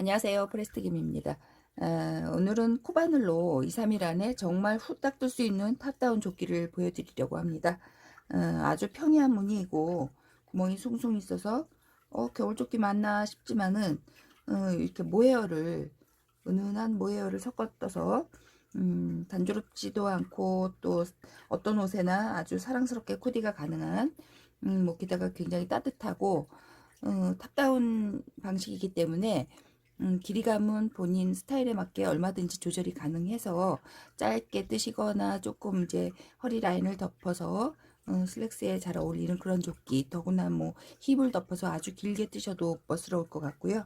안녕하세요. 프레스트김입니다. 오늘은 코바늘로 2, 3일 안에 정말 후딱 뜰 수 있는 탑다운 조끼를 보여드리려고 합니다. 아주 평이한 무늬이고 구멍이 숭숭 있어서 겨울조끼 맞나 싶지만은 이렇게 모헤어를 은은한 모헤어를 섞어 떠서 단조롭지도 않고 또 어떤 옷에나 아주 사랑스럽게 코디가 가능한 뭐 게다가 굉장히 따뜻하고 탑다운 방식이기 때문에 길이감은 본인 스타일에 맞게 얼마든지 조절이 가능해서 짧게 뜨시거나 조금 이제 허리 라인을 덮어서 슬랙스에 잘 어울리는 그런 조끼, 더구나 뭐 힙을 덮어서 아주 길게 뜨셔도 멋스러울 것 같고요.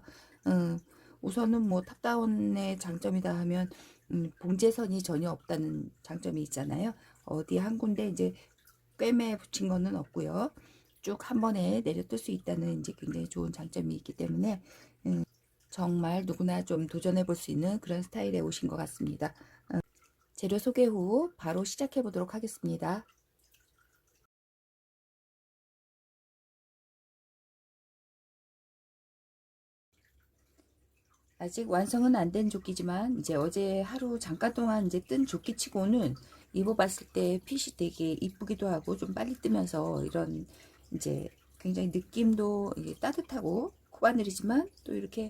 우선은 뭐 탑다운의 장점이다 하면 봉제선이 전혀 없다는 장점이 있잖아요. 어디 한 군데 이제 꿰매 붙인 거는 없고요. 쭉 한 번에 내려 뜰 수 있다는 이제 굉장히 좋은 장점이 있기 때문에 정말 누구나 좀 도전해 볼 수 있는 그런 스타일의 옷인 것 같습니다. 재료 소개 후 바로 시작해 보도록 하겠습니다. 아직 완성은 안 된 조끼지만 이제 어제 하루 잠깐 동안 이제 뜬 조끼치고는 입어봤을 때 핏이 되게 이쁘기도 하고 좀 빨리 뜨면서 이런 이제 굉장히 느낌도 이게 따뜻하고 코바늘이지만 또 이렇게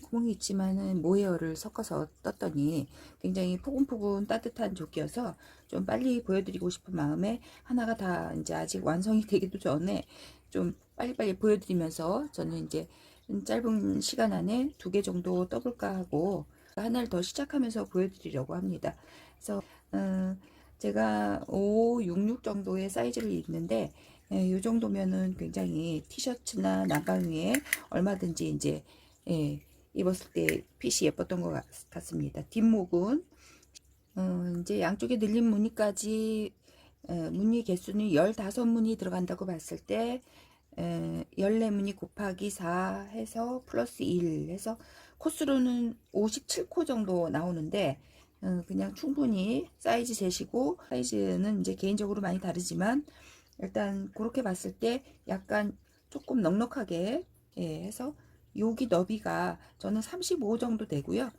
구멍이 있지만은 모헤어를 섞어서 떴더니 굉장히 포근포근 따뜻한 조끼여서 좀 빨리 보여드리고 싶은 마음에 하나가 다 이제 아직 완성이 되기도 전에 좀 빨리빨리 보여드리면서 저는 이제 짧은 시간 안에 2개 정도 떠볼까 하고 하나를 더 시작하면서 보여드리려고 합니다. 그래서 제가 5, 66 정도의 사이즈를 입는데 이 정도면은 굉장히 티셔츠나 난방 위에 얼마든지 이제 입었을 때 핏이 예뻤던 것 같습니다. 뒷목은 이제 양쪽에 늘린 무늬까지 무늬 개수는 15무늬 들어간다고 봤을 때 14무늬 곱하기 4 해서 플러스 1 해서 코스로는 57코 정도 나오는데 그냥 충분히 사이즈 재시고 사이즈는 이제 개인적으로 많이 다르지만 일단 그렇게 봤을 때 약간 조금 넉넉하게 해서 여기 너비가 저는 35 정도 되고요.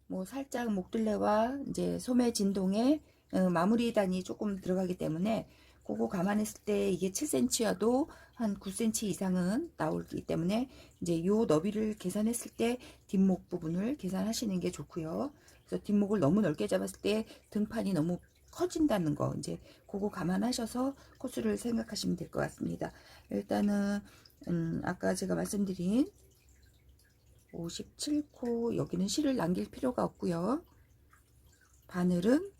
뭐 살짝 목둘레와 이제 소매 진동에 마무리 단이 조금 들어가기 때문에 그거 감안했을 때 이게 7cm여도 한 9cm 이상은 나오기 때문에 이제 요 너비를 계산했을 때 뒷목 부분을 계산하시는 게 좋고요. 그래서 뒷목을 너무 넓게 잡았을 때 등판이 너무 커진다는 거 이제 그거 감안하셔서 코스를 생각하시면 될 것 같습니다. 일단은 아까 제가 말씀드린 57코 여기는 실을 남길 필요가 없고요. 바늘은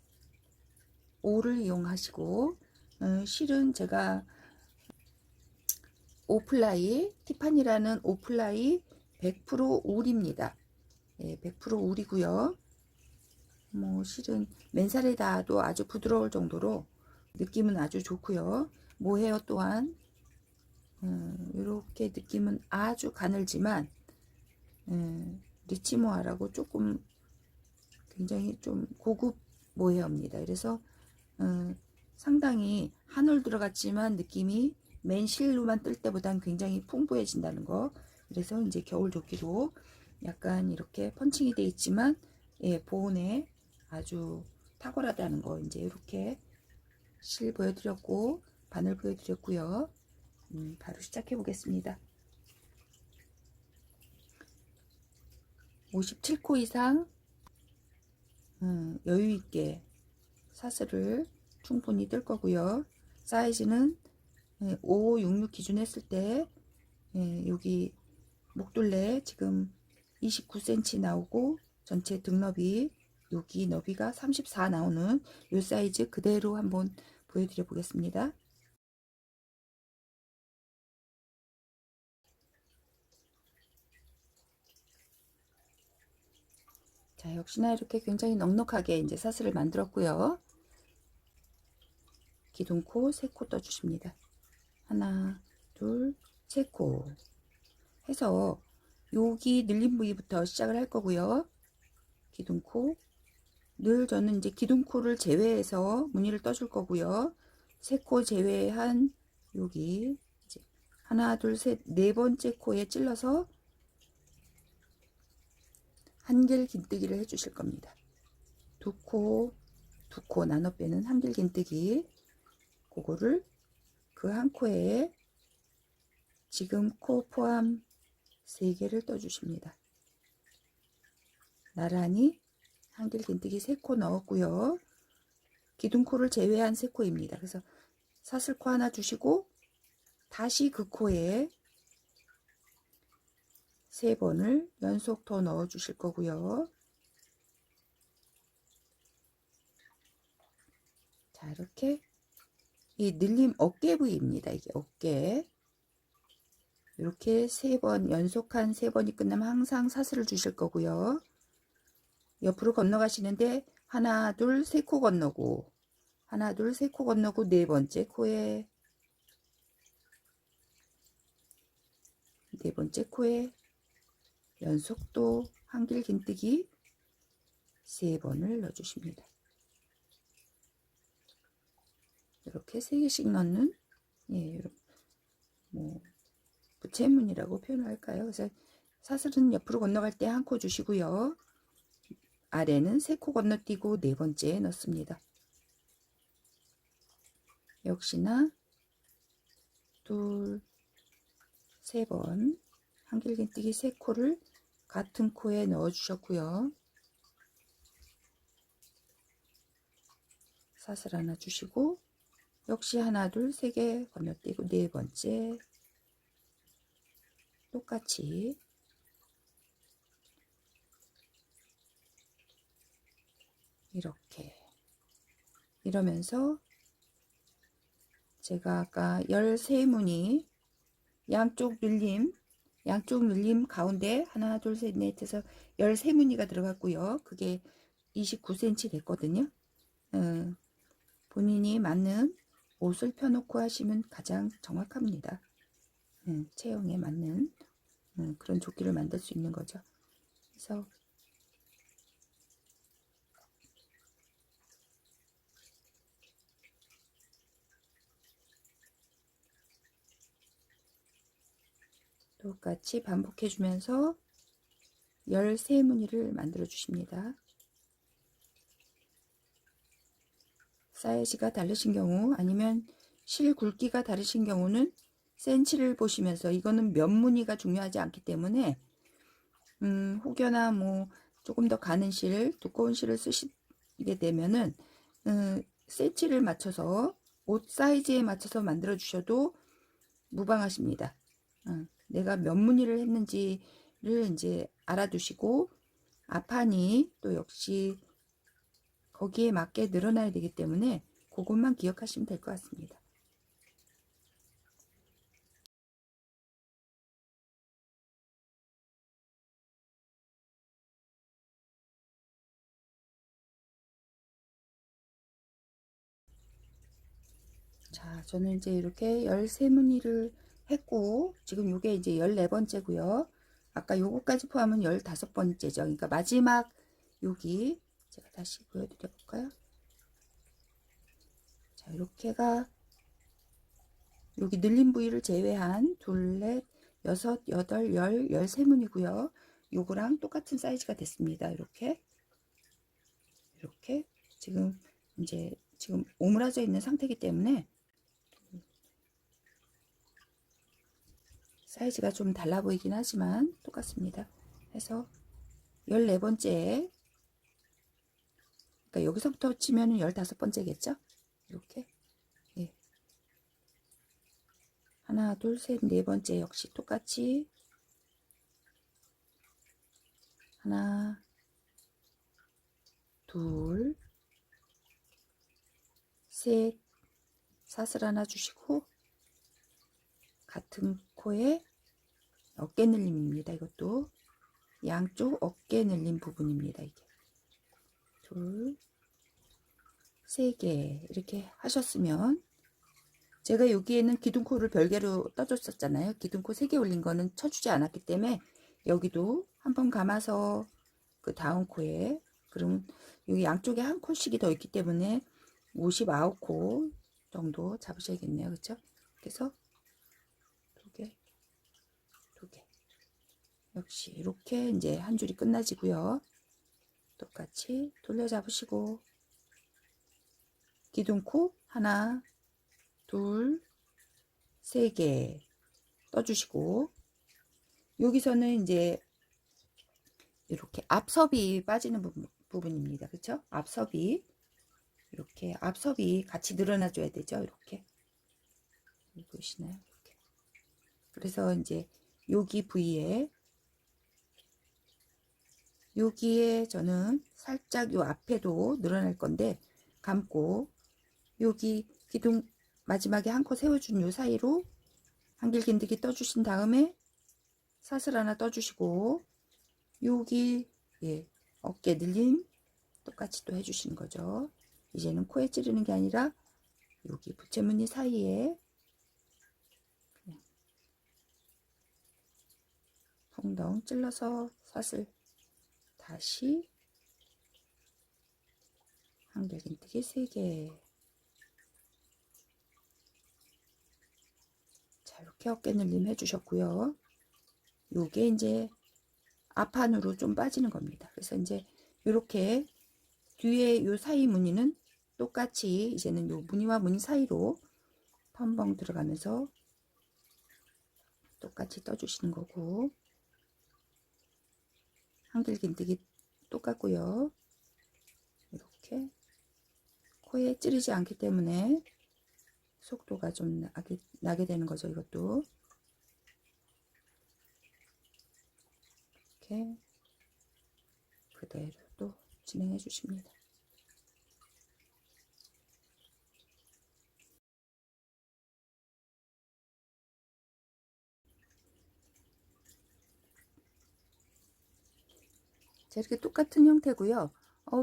5를 이용하시고 실은 제가 오플라이 티파니라는 오플라이 100% 울입니다. 100% 울이고요. 뭐 실은 맨살에 닿아도 아주 부드러울 정도로 느낌은 아주 좋고요. 모헤어 또한 이렇게 느낌은 아주 가늘지만 리치모아라고 조금 굉장히 좀 고급 모헤어입니다. 그래서 상당히 한올 들어갔지만 느낌이 맨 실로만 뜰 때보단 굉장히 풍부해진다는 거. 그래서 이제 겨울 조끼도 약간 이렇게 펀칭이 돼 있지만 보온에 아주 탁월하다는 거 이제 이렇게 실 보여드렸고 바늘 보여드렸고요. 바로 시작해 보겠습니다. 57코 이상 여유 있게 사슬을 충분히 뜰 거고요. 사이즈는 5, 66 기준 했을 때 여기 목둘레 지금 29cm 나오고 전체 등너비 여기 너비가 34 나오는 요 사이즈 그대로 한번 보여드려 보겠습니다. 자, 역시나 이렇게 굉장히 넉넉하게 이제 사슬을 만들었고요. 기둥코 3코 떠주십니다. 하나, 둘, 3코 해서 여기 늘린 부위부터 시작을 할 거고요. 기둥코 늘 저는 이제 기둥코를 제외해서 무늬를 떠줄 거고요. 3코 제외한 여기 이제 하나, 둘, 셋, 네 번째 코에 찔러서 한길 긴뜨기를 해주실 겁니다. 두 코 나눠 빼는 한길 긴뜨기, 그거를 그 한 코에 지금 코 포함 3개를 떠주십니다. 나란히 한길 긴뜨기 3코 넣었고요. 기둥코를 제외한 3코입니다. 그래서 사슬코 하나 주시고 다시 그 코에 3번을 연속 더 넣어 주실 거고요. 자, 이렇게 이 늘림 어깨 부위입니다. 이게 어깨. 이렇게 3번 연속한 3번이 끝나면 항상 사슬을 주실 거고요. 옆으로 건너가시는데 하나 둘 3코 건너고 하나 둘 3코 건너고 4번째 코에 4번째 코에 연속도 한길 긴뜨기 3번을 넣어주십니다. 이렇게 3개씩 넣는, 예, 뭐 부채문이라고 표현할까요? 그래서 사슬은 옆으로 건너갈 때 한 코 주시고요. 아래는 3코 건너뛰고 4번째에 넣습니다. 역시나 둘, 3번 한길 긴뜨기 3코를 같은 코에 넣어 주셨고요. 사슬 하나 주시고 역시 하나 둘 3개 건너뛰고 4번째 똑같이 이렇게 이러면서 제가 아까 13무늬 양쪽 늘림 가운데 하나 둘 셋 넷 해서 13무늬가 들어갔고요. 그게 29cm 됐거든요. 본인이 맞는 옷을 펴놓고 하시면 가장 정확합니다. 체형에 맞는 그런 조끼를 만들 수 있는 거죠. 그래서 똑같이 반복해 주면서 13무늬를 만들어 주십니다. 사이즈가 다르신 경우 아니면 실 굵기가 다르신 경우는 센치를 보시면서, 이거는 몇 무늬가 중요하지 않기 때문에 혹여나 뭐 조금 더 가는 실, 두꺼운 실을 쓰시게 되면은 센치를 맞춰서 옷 사이즈에 맞춰서 만들어 주셔도 무방하십니다. 내가 몇 무늬를 했는지를 이제 알아두시고 앞판이 또 역시 거기에 맞게 늘어나야 되기 때문에 그것만 기억하시면 될 것 같습니다. 자, 저는 이제 이렇게 13무늬를 했고 지금 이게 이제 14번째고요. 아까 요거까지 포함은 15번째죠. 그러니까 마지막 여기 제가 다시 보여드려 볼까요? 자, 이렇게가 여기 늘림 부위를 제외한 둘, 넷, 여섯, 여덟, 13무늬고요. 요거랑 똑같은 사이즈가 됐습니다. 이렇게 지금 이제 지금 오므라져 있는 상태이기 때문에 사이즈가 좀 달라 보이긴 하지만 똑같습니다. 해서 14번째, 그러니까 여기서부터 치면 15번째겠죠? 이렇게, 예. 하나 둘 셋 네 번째 역시 똑같이 하나 둘 셋, 사슬 하나 주시고 같은 코에 어깨 늘림입니다. 이것도 양쪽 어깨 늘림 부분입니다. 이게 둘, 세 개 이렇게 하셨으면, 제가 여기에는 기둥코를 별개로 떠줬었잖아요. 기둥코 3개 올린 거는 쳐주지 않았기 때문에 여기도 한번 감아서 그 다음 코에, 그럼 여기 양쪽에 한 코씩이 더 있기 때문에 59코 정도 잡으셔야겠네요. 그렇죠? 그래서 두 개, 역시 이렇게 이제 한 줄이 끝나지고요. 똑같이 돌려 잡으시고 기둥코 하나, 둘, 세 개 떠주시고 여기서는 이제 이렇게 앞섭이 빠지는 부분입니다. 그렇죠? 앞섭이 이렇게 앞섭이 같이 늘어나 줘야 되죠. 이렇게 보시나요? 이렇게. 그래서 이제 여기 부위에 여기에 저는 살짝 요 앞에도 늘어날 건데 감고 여기 기둥 마지막에 한 코 세워준 요 사이로 한길긴드기 떠주신 다음에 사슬 하나 떠주시고 여기 어깨 늘림 똑같이 또 해주시는 거죠. 이제는 코에 찌르는 게 아니라 여기 부채무늬 사이에 그냥 펑덩 찔러서 사슬 다시 한길긴뜨기 3개. 자, 이렇게 어깨 늘림 해주셨고요. 요게 이제 앞판으로 좀 빠지는 겁니다. 그래서 이제 이렇게 뒤에 요 사이 무늬는 똑같이 이제는 요 무늬와 무늬 사이로 펌벙 들어가면서 똑같이 떠주시는 거고 한길긴뜨기 똑같고요. 이렇게 코에 찌르지 않기 때문에 속도가 좀 나게 되는 거죠. 이것도 이렇게 그대로 또 진행해 주십니다. 자, 이렇게 똑같은 형태고요.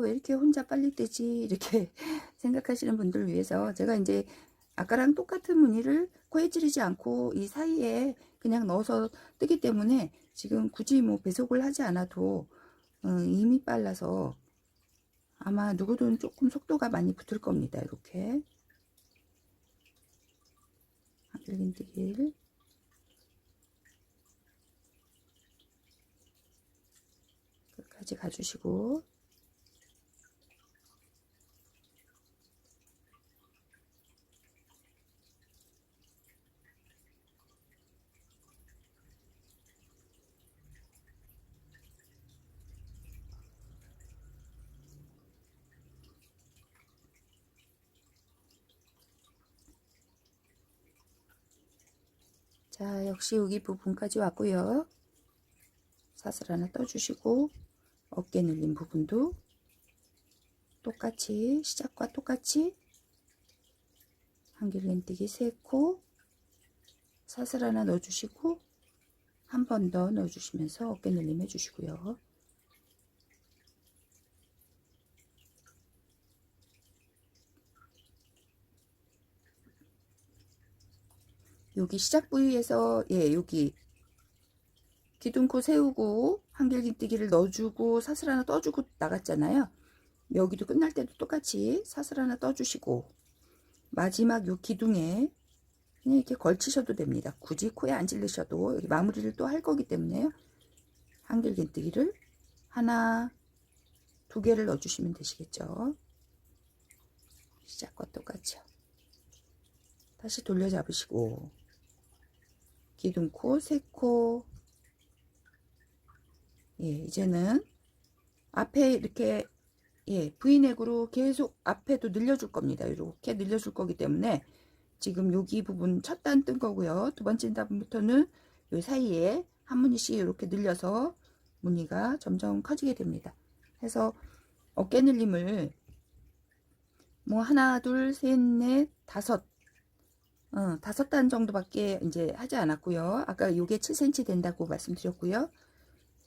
왜 이렇게 혼자 빨리 뜨지? 이렇게 생각하시는 분들을 위해서 제가 이제 아까랑 똑같은 무늬를 코에 찌르지 않고 이 사이에 그냥 넣어서 뜨기 때문에 지금 굳이 뭐 배속을 하지 않아도 이미 빨라서 아마 누구든 조금 속도가 많이 붙을 겁니다. 이렇게 한길긴뜨기를 끝까지 가주시고 자, 역시 여기 부분까지 왔고요. 사슬 하나 떠주시고 어깨 늘린 부분도 똑같이 시작과 똑같이 한길긴뜨기 3코 사슬 하나 넣어주시고 한 번 더 넣어주시면서 어깨 늘림 해주시고요. 여기 시작 부위에서 여기 기둥코 세우고 한길긴뜨기를 넣어주고 사슬 하나 떠주고 나갔잖아요. 여기도 끝날 때도 똑같이 사슬 하나 떠주시고 마지막 요 기둥에 그냥 이렇게 걸치셔도 됩니다. 굳이 코에 안 찔르셔도 여기 마무리를 또 할 거기 때문에 한길긴뜨기를 하나, 2개를 넣어주시면 되시겠죠. 시작과 똑같죠. 다시 돌려 잡으시고 기둥코 3코 이제는 앞에 이렇게 V넥으로 계속 앞에도 늘려줄 겁니다. 이렇게 늘려줄 거기 때문에 지금 여기 부분 첫 단 뜬 거고요. 두 번째 단부터는 이 사이에 한 무늬씩 이렇게 늘려서 무늬가 점점 커지게 됩니다. 해서 어깨 늘림을 뭐 하나, 둘, 셋, 넷, 다섯 5단 정도밖에 이제 하지 않았고요. 아까 요게 7cm 된다고 말씀드렸고요.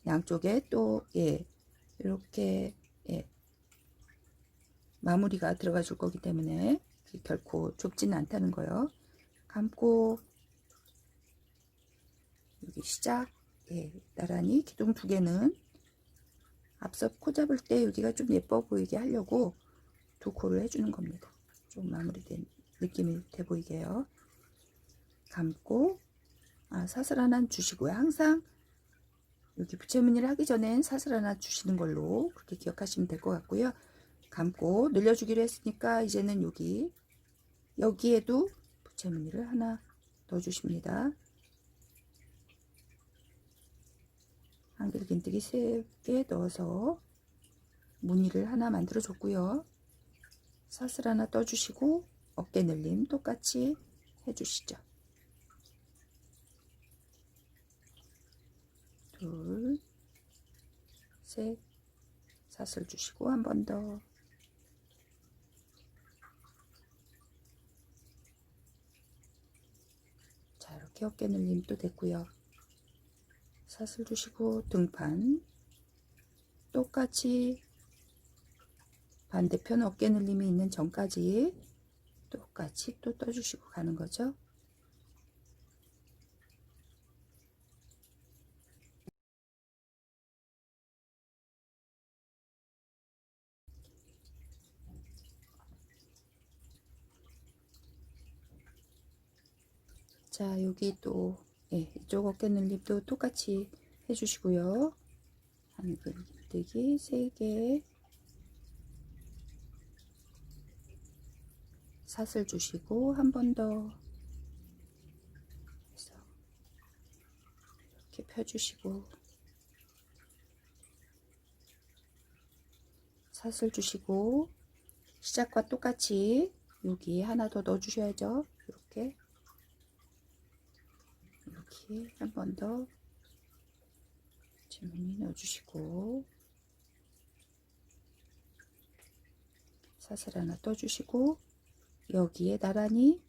양쪽에 또 이렇게 마무리가 들어가 줄 거기 때문에 결코 좁지는 않다는 거요. 감고 여기 시작 나란히 기둥 2개는 앞서 코 잡을 때 여기가 좀 예뻐 보이게 하려고 2코를 해주는 겁니다. 좀 마무리된 느낌이 돼 보이게요. 감고 사슬 하나 주시고요. 항상 여기 부채무늬를 하기 전엔 사슬 하나 주시는 걸로 그렇게 기억하시면 될 것 같고요. 감고 늘려주기로 했으니까 이제는 여기에도 부채무늬를 하나 넣어주십니다. 한길긴뜨기 3개 넣어서 무늬를 하나 만들어 줬고요. 사슬 하나 떠주시고 어깨 늘림 똑같이 해주시죠. 둘, 셋, 사슬 주시고 한 번 더. 자, 이렇게 어깨 늘림도 됐고요. 사슬 주시고 등판 똑같이 반대편 어깨 늘림이 있는 전까지 똑같이 또 떠주시고 가는 거죠. 자, 여기 또 이쪽 어깨 늘림도 똑같이 해주시고요. 한길뜨기 3개, 사슬 주시고 한 번 더 해서 이렇게 펴주시고 사슬 주시고 시작과 똑같이 여기 하나 더 넣어 주셔야죠. 이렇게 한 번 더 주머니 넣어 주시고 사슬 하나 떠 주시고 여기에 나란히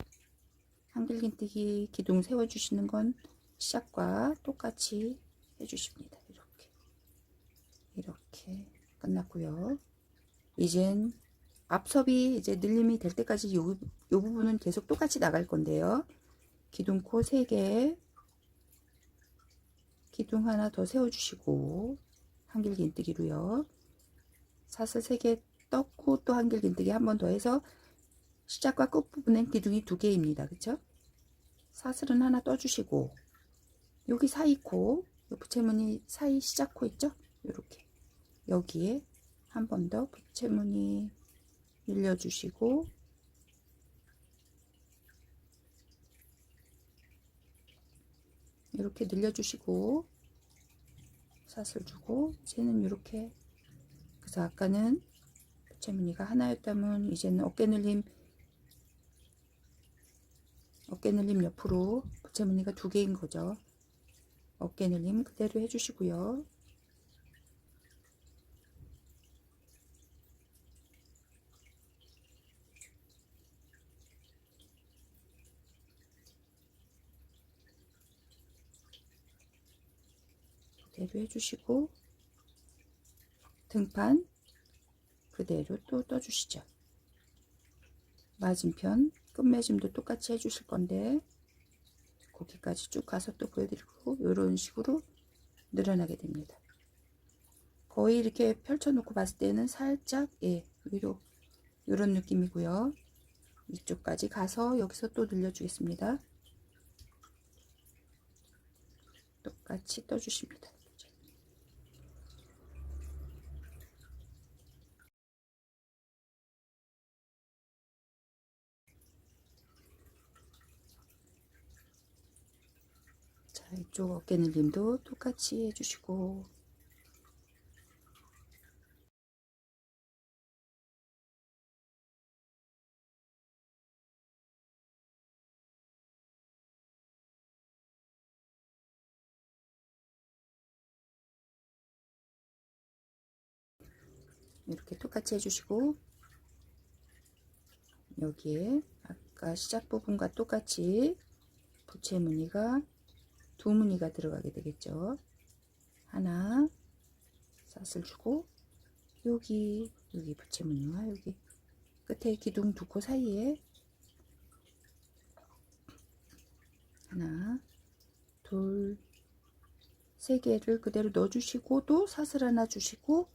한길긴뜨기 기둥 세워 주시는 건 시작과 똑같이 해 주십니다. 이렇게 끝났고요. 이젠 앞섭이 이제 늘림이 될 때까지 요 부분은 계속 똑같이 나갈 건데요. 기둥코 3개, 기둥 하나 더 세워 주시고 한길긴뜨기로요. 사슬 3개 떴고 또 한길긴뜨기 한 번 더 해서 시작과 끝부분엔 기둥이 2개입니다. 그쵸? 사슬은 하나 떠주시고 여기 사이 코, 부채무늬 사이 시작 코 있죠? 이렇게 여기에 한 번 더 부채무늬 늘려주시고 이렇게 늘려주시고 사슬 주고 이제는 이렇게, 그래서 아까는 부채무늬가 하나였다면 이제는 어깨 늘림 옆으로 부채무늬가 2개인 거죠. 어깨 늘림 그대로 해주시고요. 그대로 해주시고 등판 그대로 또 떠주시죠. 맞은편 끝매짐도 똑같이 해주실 건데 거기까지 쭉 가서 또 보여드리고 이런 식으로 늘어나게 됩니다. 거의 이렇게 펼쳐놓고 봤을 때는 살짝 위로 이런 느낌이고요. 이쪽까지 가서 여기서 또 늘려주겠습니다. 똑같이 떠주십니다. 자, 이쪽 어깨 늘림도 똑같이 해주시고 이렇게 똑같이 해주시고 여기에 아까 시작 부분과 똑같이 부채무늬가 2무늬가 들어가게 되겠죠. 하나 사슬 주고 여기 부채무늬와 여기 끝에 기둥 2코 사이에 하나 둘 3개를 그대로 넣어 주시고 또 사슬 하나 주시고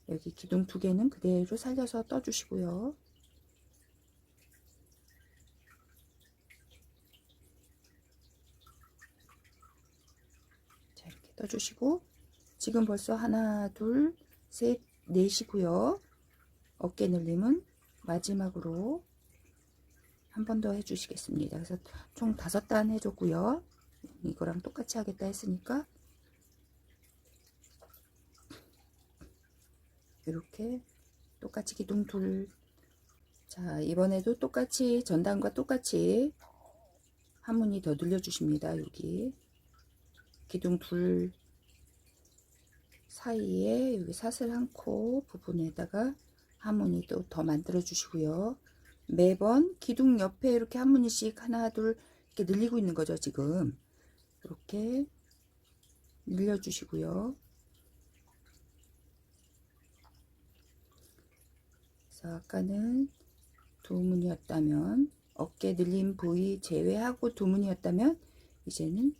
여기 기둥 2개는 그대로 살려서 떠 주시고요. 자, 이렇게 떠주시고 지금 벌써 하나, 둘, 셋, 넷이고요. 어깨 늘림은 마지막으로 한 번 더 해주시겠습니다. 그래서 총 5단 해줬고요. 이거랑 똑같이 하겠다 했으니까 이렇게 똑같이 기둥 둘. 자, 이번에도 똑같이 전단과 똑같이 한 무늬 더 늘려주십니다. 여기 기둥 둘 사이에 여기 사슬 한 코 부분에다가 한 무늬 또 더 만들어 주시고요. 매번 기둥 옆에 이렇게 한 무늬씩 하나 둘 이렇게 늘리고 있는 거죠. 지금 이렇게 늘려 주시고요. 그래서 아까는 두 무늬였다면 어깨 늘림 부위 제외하고 두 무늬였다면 이제는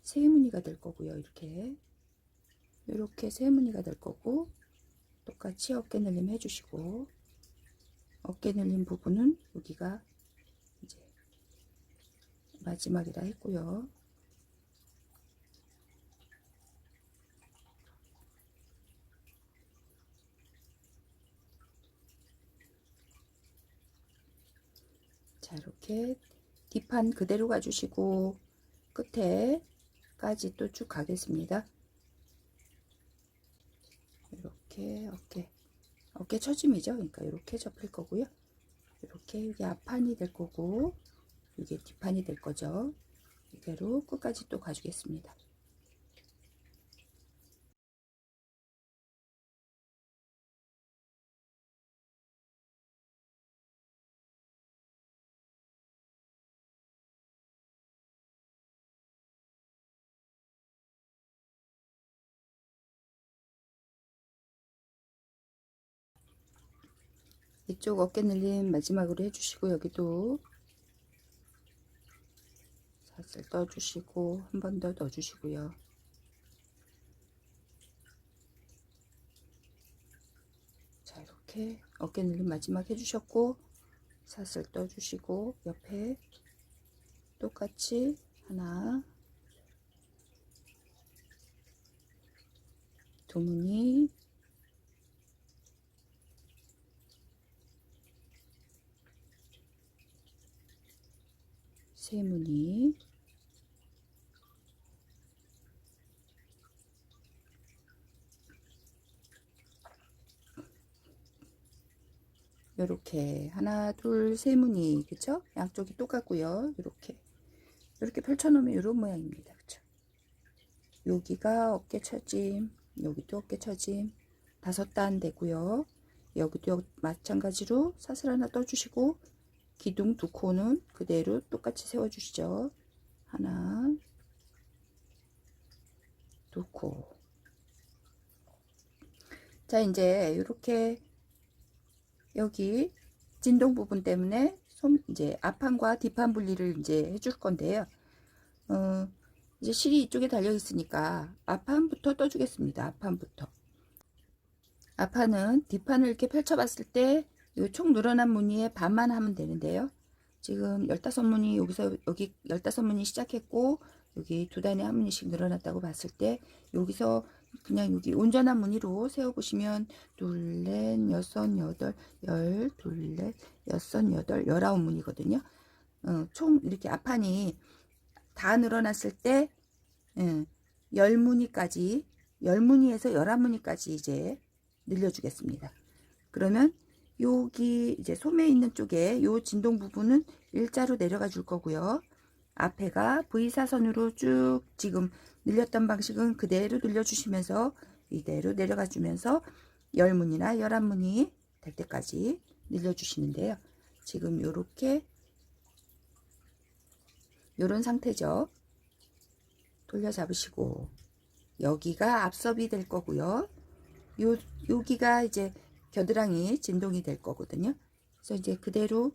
세 무늬가 될 거고요. 이렇게 세 무늬가 될 거고 똑같이 어깨 늘림 해주시고 어깨 늘림 부분은 여기가 이제 마지막이라 했고요. 자, 이렇게 뒷판 그대로 가주시고 끝에까지 또 쭉 가겠습니다. 이렇게 어깨 처짐이죠. 그러니까 이렇게 접힐 거고요. 이렇게 여기 앞판이 될 거고 이게 뒷판이 될 거죠. 이대로 끝까지 또 가주겠습니다. 이쪽 어깨 늘림 마지막으로 해주시고 여기도 사슬 떠주시고 한 번 더 넣어주시고요. 자, 이렇게 어깨 늘림 마지막 해주셨고 사슬 떠주시고 옆에 똑같이 하나 두 무늬 세 무늬 요렇게 하나 둘 세 무늬 그쵸? 양쪽이 똑같고요. 이렇게 펼쳐놓으면 이런 모양입니다. 그쵸? 여기가 어깨 처짐 여기도 어깨 처짐 5단 되고요. 여기도 마찬가지로 사슬 하나 떠주시고 기둥 두 코는 그대로 똑같이 세워 주시죠. 하나 두 코. 자, 이제 이렇게 여기 진동 부분 때문에 이제 앞판과 뒷판 분리를 이제 해줄 건데요. 이제 실이 이쪽에 달려 있으니까 앞판부터 떠주겠습니다. 앞판은 뒷판을 이렇게 펼쳐봤을 때 총 늘어난 무늬의 반만 하면 되는데요. 지금 15무늬 여기 15무늬 시작했고 여기 두 단에 한 무늬씩 늘어났다고 봤을 때 여기서 그냥 여기 온전한 무늬로 세워보시면 둘, 넷, 여섯, 여덟, 열, 둘, 넷, 여섯, 여덟, 19무늬거든요. 총 이렇게 앞판이 다 늘어났을 때 10무늬까지 10무늬에서 11무늬까지 이제 늘려주겠습니다. 그러면 여기 이제 소매 있는 쪽에 요 진동 부분은 일자로 내려가 줄 거고요. 앞에가 V사선으로 쭉 지금 늘렸던 방식은 그대로 늘려주시면서 이대로 내려가 주면서 10무늬나 11무늬 될 때까지 늘려주시는데요. 지금 요런 상태죠. 돌려 잡으시고 여기가 앞섭이 될 거고요. 여기가 이제 겨드랑이 진동이 될 거거든요. 그래서 이제 그대로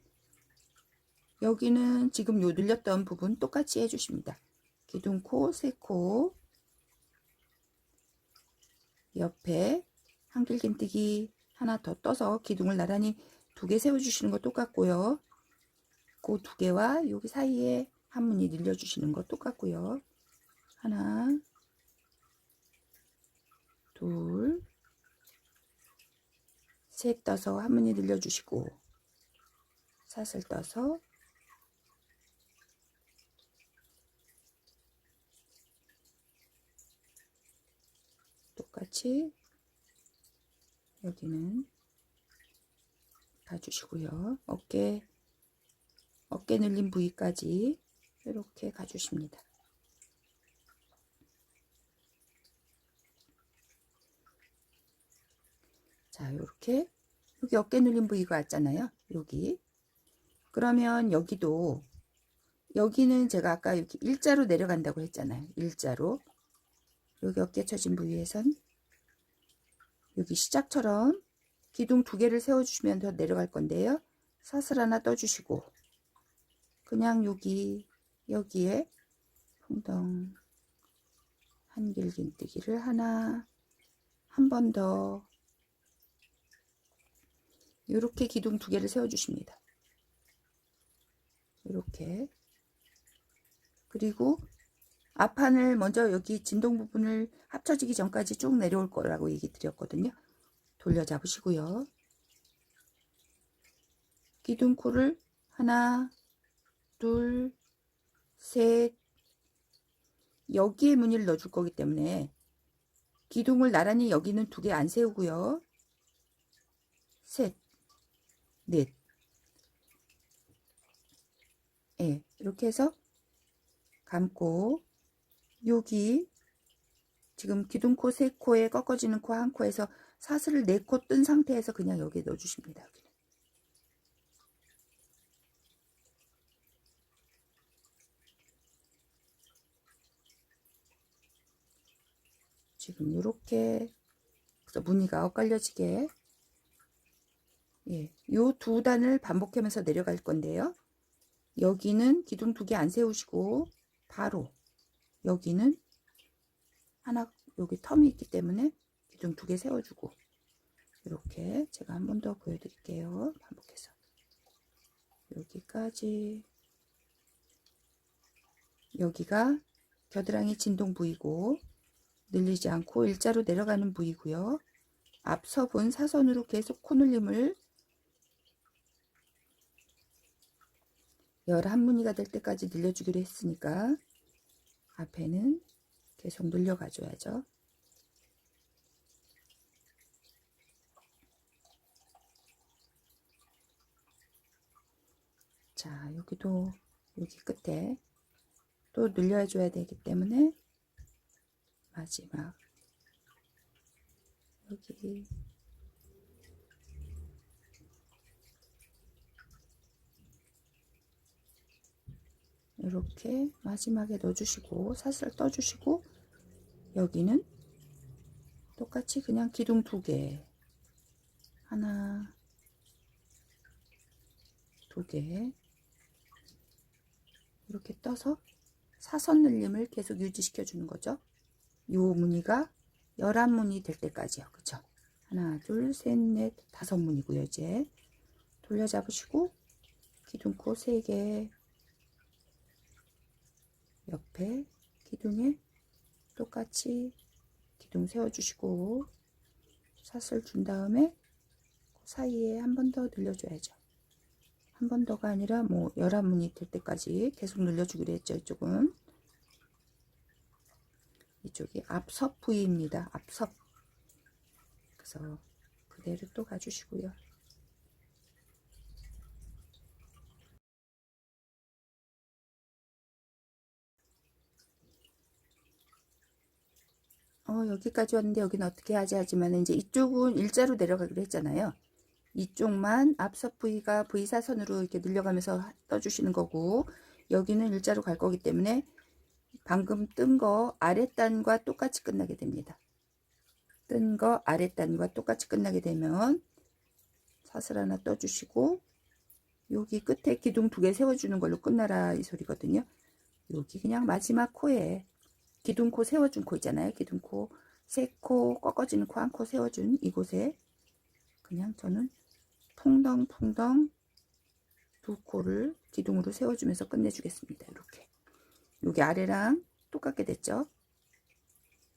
여기는 지금 요 늘렸던 부분 똑같이 해주십니다. 기둥코, 세코, 옆에 한길긴뜨기 하나 더 떠서 기둥을 나란히 2개 세워주시는 거 똑같고요. 그 2개와 여기 사이에 한 무늬 늘려주시는 거 똑같고요. 하나, 둘, 셋 떠서 한 무늬 늘려주시고 사슬 떠서 똑같이 여기는 가주시고요. 어깨 늘린 부위까지 이렇게 가주십니다. 자, 이렇게 여기 어깨 늘린 부위가 왔잖아요. 여기. 그러면 여기는 제가 아까 이렇게 일자로 내려간다고 했잖아요. 일자로. 여기 어깨 처진 부위에선 여기 시작처럼 기둥 2개를 세워주시면 더 내려갈 건데요. 사슬 하나 떠주시고 그냥 여기에 풍덩 한길긴뜨기를 하나, 한 번 더 이렇게 기둥 2개를 세워주십니다. 이렇게. 그리고 앞판을 먼저 여기 진동 부분을 합쳐지기 전까지 쭉 내려올 거라고 얘기 드렸거든요. 돌려 잡으시고요. 기둥코를 하나, 둘, 셋, 여기에 무늬를 넣어줄 거기 때문에 기둥을 나란히 여기는 2개 안 세우고요. 셋, 넷. 예, 이렇게 해서 감고 여기 지금 기둥코 3코에 꺾어지는 코 1코에서 사슬을 4코 뜬 상태에서 그냥 여기에 넣어주십니다. 여기는. 지금 이렇게 그래서 무늬가 엇갈려지게 예, 요 2단을 반복하면서 내려갈 건데요. 여기는 기둥 2개 안 세우시고 바로 여기는 하나 여기 텀이 있기 때문에 기둥 2개 세워주고 이렇게 제가 한 번 더 보여드릴게요. 반복해서 여기까지 여기가 겨드랑이 진동 부위고 늘리지 않고 일자로 내려가는 부위고요. 앞서 본 사선으로 계속 코늘림을 11무늬가 될 때까지 늘려주기로 했으니까 앞에는 계속 늘려가 줘야죠. 자, 여기도 여기 끝에 또 늘려 줘야 되기 때문에 마지막 여기 이렇게 마지막에 넣어주시고 사슬 떠주시고 여기는 똑같이 그냥 기둥 2개 하나 2개 이렇게 떠서 사선 늘림을 계속 유지시켜 주는 거죠. 요 무늬가 11무늬 될 때까지요. 그쵸? 하나 둘 셋 넷 5무늬고요. 이제 돌려 잡으시고 기둥코 3개 옆에 기둥에 똑같이 기둥 세워주시고 사슬 준 다음에 그 사이에 한 번 더 늘려줘야죠. 한 번 더가 아니라 뭐 11무늬 될 때까지 계속 늘려주기로 했죠. 이쪽은 이쪽이 앞섭 부위입니다. 앞섭. 그래서 그대로 또 가주시고요. 여기까지 왔는데 여기는 어떻게 하지 하지만 이제 이쪽은 일자로 내려가기로 했잖아요. 이쪽만 앞섭 부위가 V사선으로 이렇게 늘려가면서 떠주시는 거고 여기는 일자로 갈 거기 때문에 방금 뜬 거 아랫단과 똑같이 끝나게 됩니다. 뜬 거 아랫단과 똑같이 끝나게 되면 사슬 하나 떠주시고 여기 끝에 기둥 2개 세워주는 걸로 끝나라 이 소리거든요. 여기 그냥 마지막 코에 기둥코 세워준 코 있잖아요. 기둥코 3코 꺾어지는 코 1코 세워준 이곳에 그냥 저는 풍덩풍덩 2코를 기둥으로 세워주면서 끝내주겠습니다. 이렇게 여기 아래랑 똑같게 됐죠.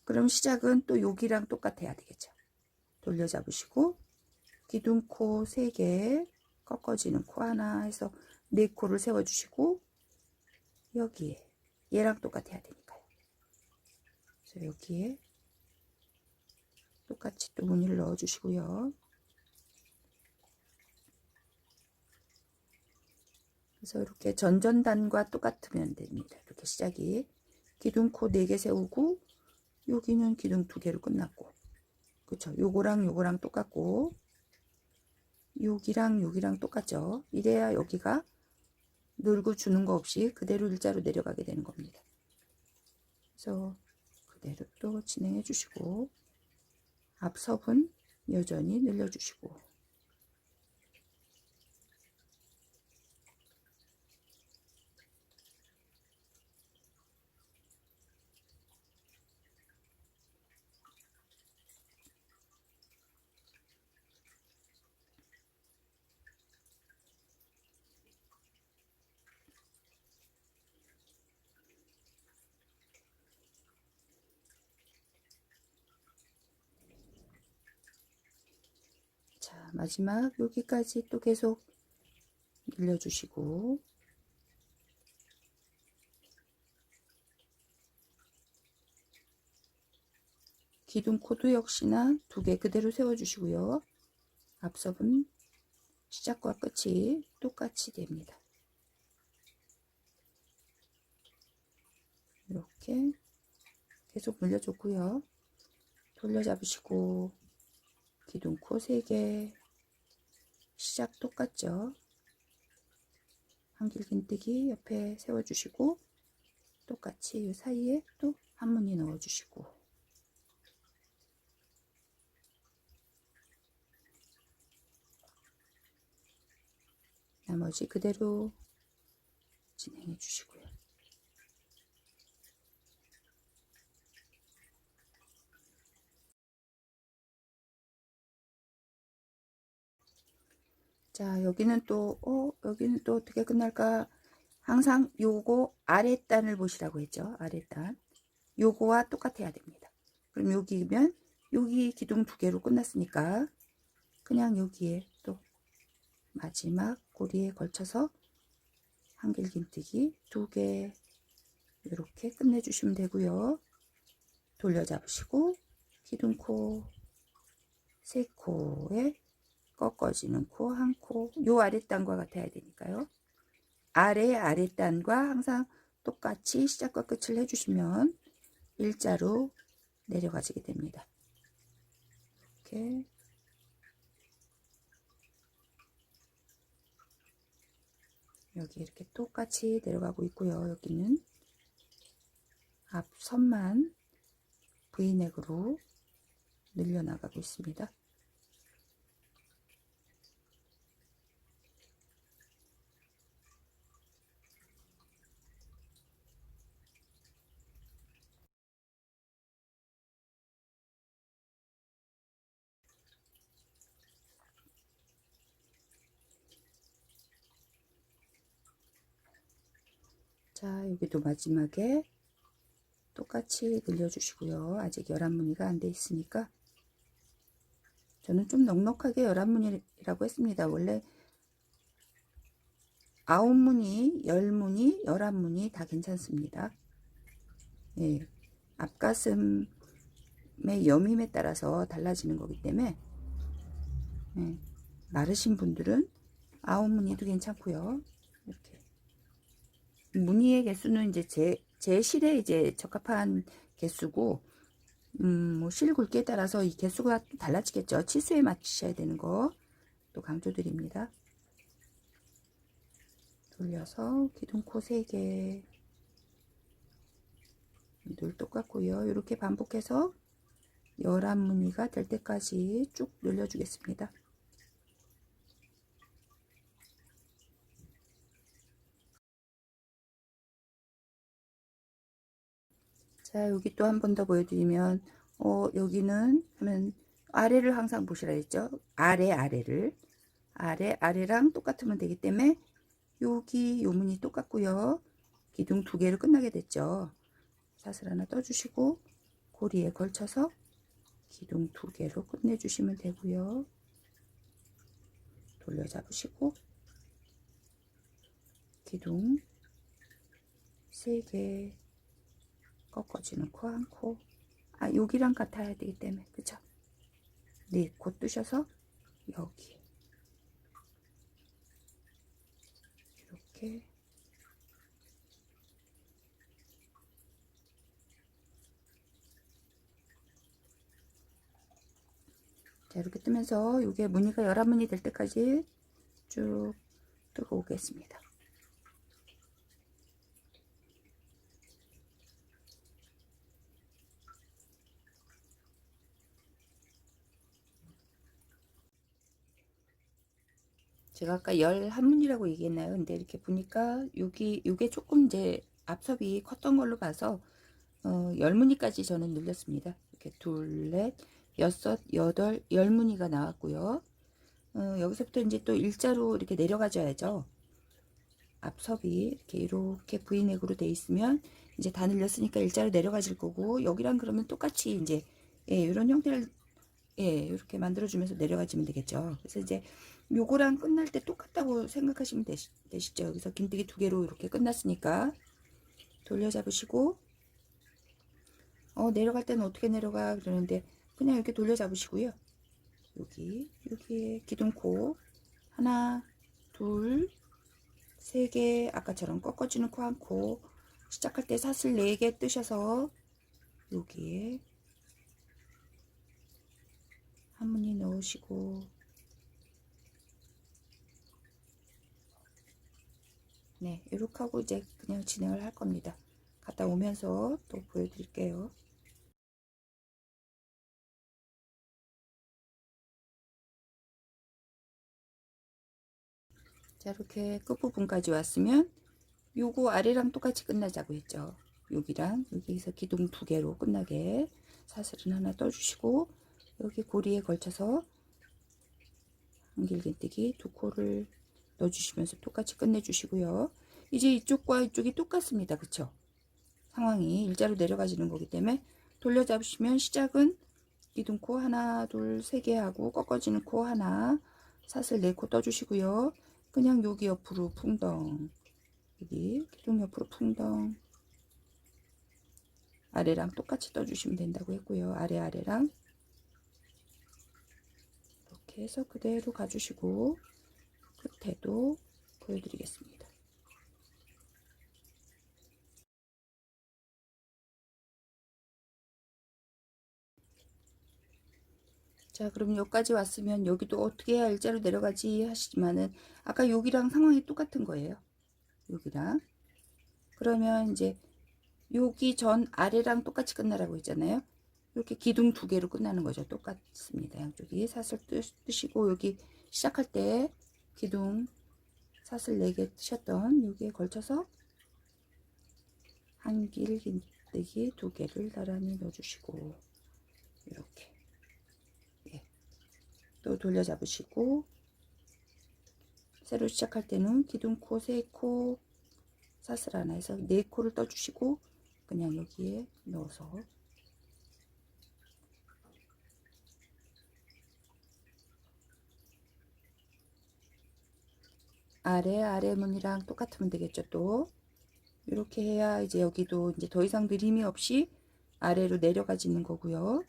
그럼 시작은 또 여기랑 똑같아야 되겠죠. 돌려 잡으시고 기둥코 3개, 꺾어지는 코 하나 해서 4코를 세워주시고 여기에 얘랑 똑같아야 되니까요. 그래서 여기에 똑같이 또 무늬를 넣어 주시고요. 그래서 이렇게 전전단과 똑같으면 됩니다. 이렇게 시작이 기둥코 4개 세우고 여기는 기둥 2개로 끝났고, 그쵸? 요거랑 요거랑 똑같고 여기랑 여기랑 똑같죠. 이래야 여기가 늘고 주는 거 없이 그대로 일자로 내려가게 되는 겁니다. 그래서 그대로 또 진행해 주시고 앞섭은 여전히 늘려 주시고, 자 마지막 여기까지 또 계속 늘려주시고 기둥코도 역시나 2개 그대로 세워주시고요. 앞섭은 시작과 끝이 똑같이 됩니다. 이렇게 계속 늘려줬고요. 돌려 잡으시고 기둥코 3개, 시작 똑같죠. 한길긴뜨기 옆에 세워주시고 똑같이 이 사이에 또 한 무늬 넣어주시고 나머지 그대로 진행해 주시고요. 자 여기는 또 여기는 또 어떻게 끝날까? 항상 요거 아랫단을 보시라고 했죠. 아랫단 요거와 똑같아야 됩니다. 그럼 여기면 여기 기둥 2개로 끝났으니까 그냥 여기에 또 마지막 고리에 걸쳐서 한길긴뜨기 2개 이렇게 끝내주시면 되고요. 돌려 잡으시고 기둥코 3코에 꺾어지는 코 1코, 요 아랫단과 같아야 되니까요. 아랫단과 항상 똑같이 시작과 끝을 해주시면 일자로 내려가지게 됩니다. 이렇게 여기 이렇게 똑같이 내려가고 있고요. 여기는 앞선만 V넥으로 늘려나가고 있습니다. 자 여기도 마지막에 똑같이 늘려주시고요. 아직 11무늬가 안 돼 있으니까 저는 좀 넉넉하게 11무늬라고 했습니다. 원래 9무늬, 10무늬, 11무늬 다 괜찮습니다. 예, 앞가슴의 여밈에 따라서 달라지는 거기 때문에 예, 마르신 분들은 9무늬도 괜찮고요. 이렇게 무늬의 개수는 이제 제 실에 이제 적합한 개수고 뭐 실 굵기에 따라서 이 개수가 달라지겠죠. 치수에 맞추셔야 되는 거 또 강조드립니다. 돌려서 기둥코 3개 늘 똑같고요. 이렇게 반복해서 11무늬가 될 때까지 쭉 늘려주겠습니다. 자 여기 또 한 번 더 보여드리면 여기는 하면 아래를 항상 보시라 했죠. 아래랑 똑같으면 되기 때문에 여기 요 무늬 똑같고요. 기둥 2개로 끝나게 됐죠. 사슬 하나 떠주시고 고리에 걸쳐서 기둥 2개로 끝내주시면 되고요. 돌려 잡으시고 기둥 3개 꺾어주는 코 한 코. 여기랑 같아야 되기 때문에, 그쵸? 4코 뜨셔서 여기 이렇게 자, 이렇게 뜨면서 이게 무늬가 11무늬 될 때까지 쭉 뜨고 오겠습니다. 제가 아까 11무늬라고 얘기했나요? 근데 이렇게 보니까 요게 조금 이제 앞섭이 컸던 걸로 봐서 10무늬까지 저는 늘렸습니다. 이렇게 둘, 넷, 여섯, 여덟, 10무늬가 나왔고요. 여기서부터 이제 또 일자로 이렇게 내려가 줘야죠. 앞섭이 이렇게 V넥으로 돼 있으면 이제 다 늘렸으니까 일자로 내려가질 거고, 여기랑 그러면 똑같이 이제 이런 형태를 이렇게 만들어주면서 내려가지면 되겠죠. 그래서 이제 요거랑 끝날 때 똑같다고 생각하시면 되시죠. 여기서 긴뜨기 2개로 이렇게 끝났으니까 돌려 잡으시고, 내려갈 때는 어떻게 내려가 그러는데 그냥 이렇게 돌려 잡으시고요. 여기에 기둥코 하나, 둘, 3개, 아까처럼 꺾어주는 코 한 코, 시작할 때 사슬 4개 뜨셔서 여기에 한 무늬 넣으시고, 네, 이렇게 하고 이제 그냥 진행을 할 겁니다. 갔다 오면서 또 보여드릴게요. 자, 이렇게 끝부분까지 왔으면 요거 아래랑 똑같이 끝나자고 했죠. 여기랑 여기에서 기둥 2개로 끝나게 사슬은 하나 떠주시고, 여기 고리에 걸쳐서 한길긴뜨기 2코를 넣어주시면서 똑같이 끝내주시고요. 이제 이쪽과 이쪽이 똑같습니다. 그쵸? 상황이 일자로 내려가지는 거기 때문에 돌려 잡으시면 시작은 기둥코 하나, 둘, 3개 하고 꺾어지는 코 하나, 사슬 4코 떠주시고요. 그냥 여기 옆으로 풍덩, 여기 기둥 옆으로 풍덩, 아래랑 똑같이 떠주시면 된다고 했고요. 아래랑 이렇게 해서 그대로 가주시고, 끝에도 보여드리겠습니다. 자, 그럼 여기까지 왔으면 여기도 어떻게 해야 일자로 내려가지 하시지만은 아까 여기랑 상황이 똑같은 거예요. 여기랑. 그러면 이제 여기 전 아래랑 똑같이 끝나라고 했잖아요. 이렇게 기둥 2개로 끝나는 거죠. 똑같습니다. 양쪽이 사슬 뜨시고, 여기 시작할 때 기둥 사슬 4개 뜨셨던 여기에 걸쳐서 한길 긴뜨기 2개를 나란히 넣어주시고, 이렇게 또 돌려 잡으시고, 새로 시작할 때는 기둥코 3코, 사슬 하나 해서 4코를 떠주시고, 그냥 여기에 넣어서 아래 무늬랑 똑같으면 되겠죠. 또 이렇게 해야 이제 여기도 이제 더 이상 느림이 없이 아래로 내려가지는 거고요.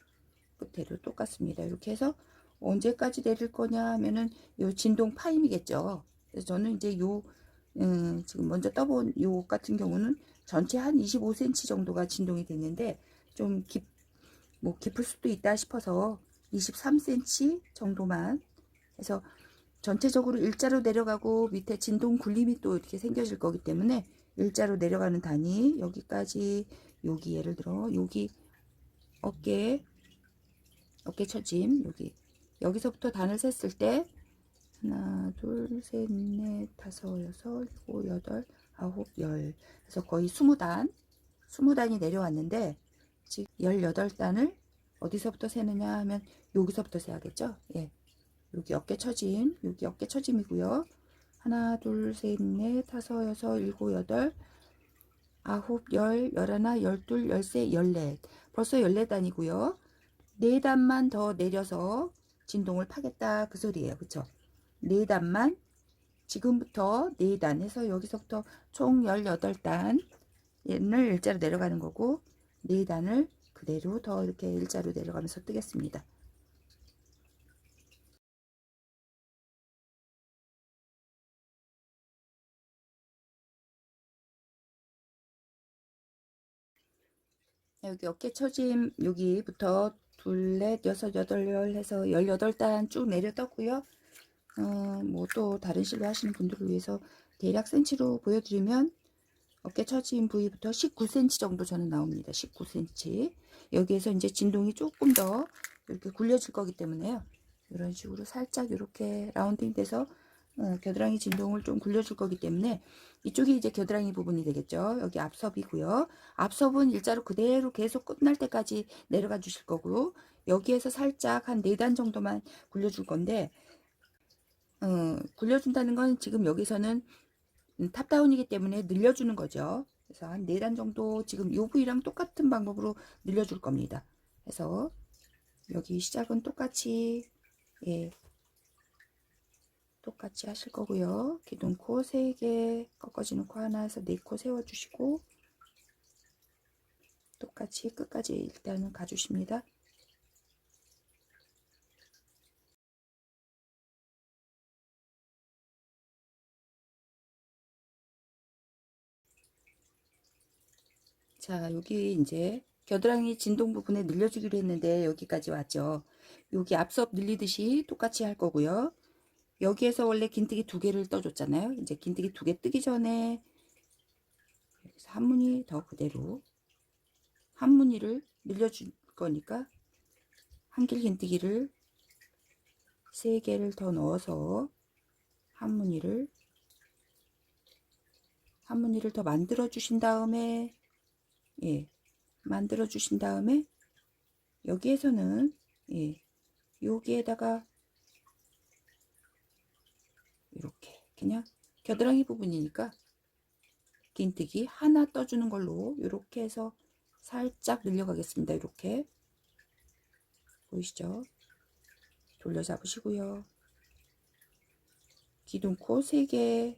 끝에도 똑같습니다. 이렇게 해서 언제까지 내릴 거냐 하면은 요 진동 파임이겠죠. 그래서 저는 이제 지금 먼저 떠본 요 같은 경우는 전체 한 25cm 정도가 진동이 됐는데, 좀 깊을 수도 있다 싶어서 23cm 정도만 해서, 전체적으로 일자로 내려가고 밑에 진동 굴림이 또 이렇게 생겨질 거기 때문에 일자로 내려가는 단위 여기까지, 여기 예를 들어 여기 어깨 처짐, 여기서부터 단을 셌을 때 하나, 둘, 셋, 넷, 다섯, 여섯, 일곱, 여덟, 아홉, 열, 그래서 거의 20단이 내려왔는데, 지금 18단을 어디서부터 세느냐 하면 여기서부터 세야겠죠. 예. 여기 어깨 처짐, 여기 어깨 처짐이고요. 하나, 둘, 셋, 넷, 다섯, 여섯, 일곱, 여덟, 아홉, 열, 열하나, 열둘, 열세, 열넷. 벌써 14단이고요. 4단만 더 내려서 진동을 파겠다 그 소리예요. 그쵸? 4단만 지금부터 4단 해서 여기서부터 총 18단 을 일자로 내려가는 거고 4단을 그대로 더 이렇게 일자로 내려가면서 뜨겠습니다. 여기 어깨 처짐 여기부터 둘, 넷, 여섯, 여덟, 열 해서 18단 쭉 내려 떴고요. 뭐 또 다른 실로 하시는 분들을 위해서 대략 센치로 보여드리면 어깨 처짐 부위부터 19cm 정도 저는 나옵니다. 19cm. 여기에서 이제 진동이 조금 더 이렇게 굴려질 거기 때문에요. 이런 식으로 살짝 이렇게 라운딩 돼서 겨드랑이 진동을 좀 굴려줄 거기 때문에 이쪽이 이제 겨드랑이 부분이 되겠죠. 여기 앞섭이고요. 앞섭은 일자로 그대로 계속 끝날 때까지 내려가 주실 거고 여기에서 살짝 한 4단 정도만 굴려줄 건데 굴려준다는 건 지금 여기서는 탑다운이기 때문에 늘려주는 거죠. 그래서 한 4단 정도 지금 요 부위랑 똑같은 방법으로 늘려줄 겁니다. 그래서 여기 시작은 똑같이 예, 똑같이 하실 거고요. 기둥코 3개, 꺾어지는 코 하나 해서 4코 세워주시고 똑같이 끝까지 일단은 가주십니다. 자, 여기 이제 겨드랑이 진동 부분에 늘려주기로 했는데 여기까지 왔죠. 여기 앞섭 늘리듯이 똑같이 할 거고요. 여기에서 원래 긴뜨기 2개를 떠줬잖아요. 이제 긴뜨기 2개 뜨기 전에 여기서 한 무늬 더 그대로 한 무늬를 늘려줄 거니까 한길 긴뜨기를 3개를 더 넣어서 한 무늬를 더 만들어 주신 다음에 예, 만들어 주신 다음에 여기에서는 예, 여기에다가 이렇게 그냥 겨드랑이 부분이니까 긴뜨기 하나 떠주는 걸로 이렇게 해서 살짝 늘려가겠습니다. 이렇게 보이시죠? 돌려 잡으시고요. 기둥코 3개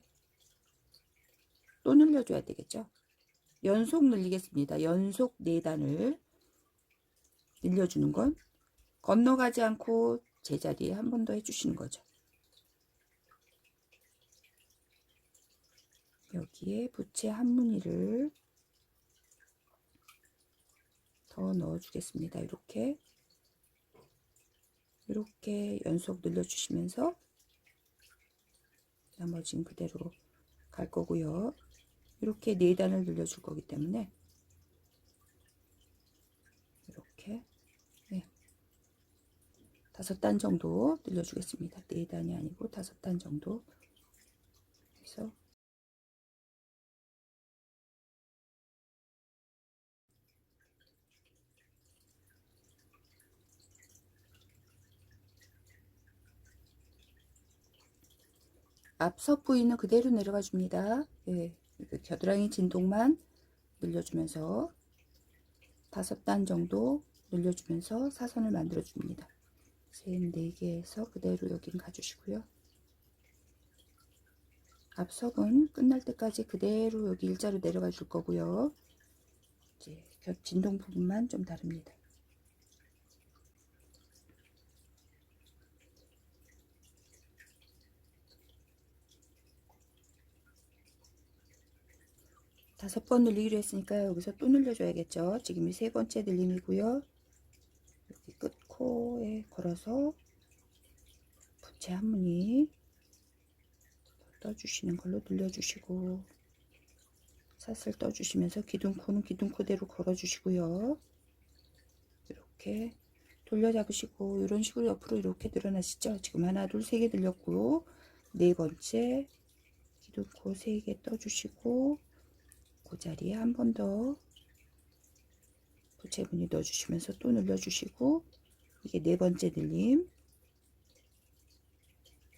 또 늘려줘야 되겠죠? 연속 늘리겠습니다. 연속 4단을 늘려주는 건 건너가지 않고 제자리에 한 번 더 해주시는 거죠. 여기에 부채 한 무늬를 더 넣어주겠습니다. 이렇게 연속 늘려주시면서 나머지는 그대로 갈 거고요. 이렇게 4단을 늘려줄 거기 때문에 이렇게 5단 정도 늘려주겠습니다. 4단이 아니고 5단 정도 해서 앞서 부위는 그대로 내려가 줍니다. 예, 겨드랑이 진동만 늘려주면서 5단 정도 늘려주면서 사선을 만들어 줍니다. 3, 4개에서 그대로 여긴 가주시고요. 앞석은 끝날 때까지 그대로 여기 일자로 내려가 줄 거고요. 이제 진동 부분만 좀 다릅니다. 다섯 번 늘리기로 했으니까 여기서 또 늘려줘야겠죠. 지금이 3번째 늘림이고요. 여기 끝 코에 걸어서 부채 한 무늬 떠주시는 걸로 늘려주시고 사슬 떠주시면서 기둥코는 기둥코대로 걸어주시고요. 이렇게 돌려 잡으시고 이런 식으로 옆으로 이렇게 늘어나시죠. 지금 하나, 둘, 3개 늘렸고 4번째 기둥코 3개 떠주시고 그 자리에 한 번 더 부채무늬 넣어주시면서 또 늘려주시고 이게 4번째 늘림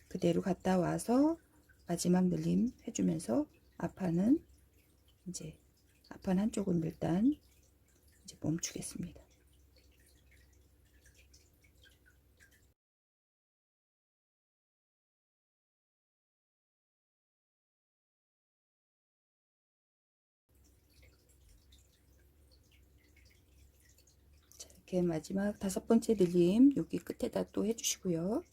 그대로 갔다 와서 마지막 늘림 해주면서 앞판은 이제 앞판 한쪽은 일단 이제 멈추겠습니다. 자, 이렇게 마지막 5번째 늘림 여기 끝에다 또 해주시고요.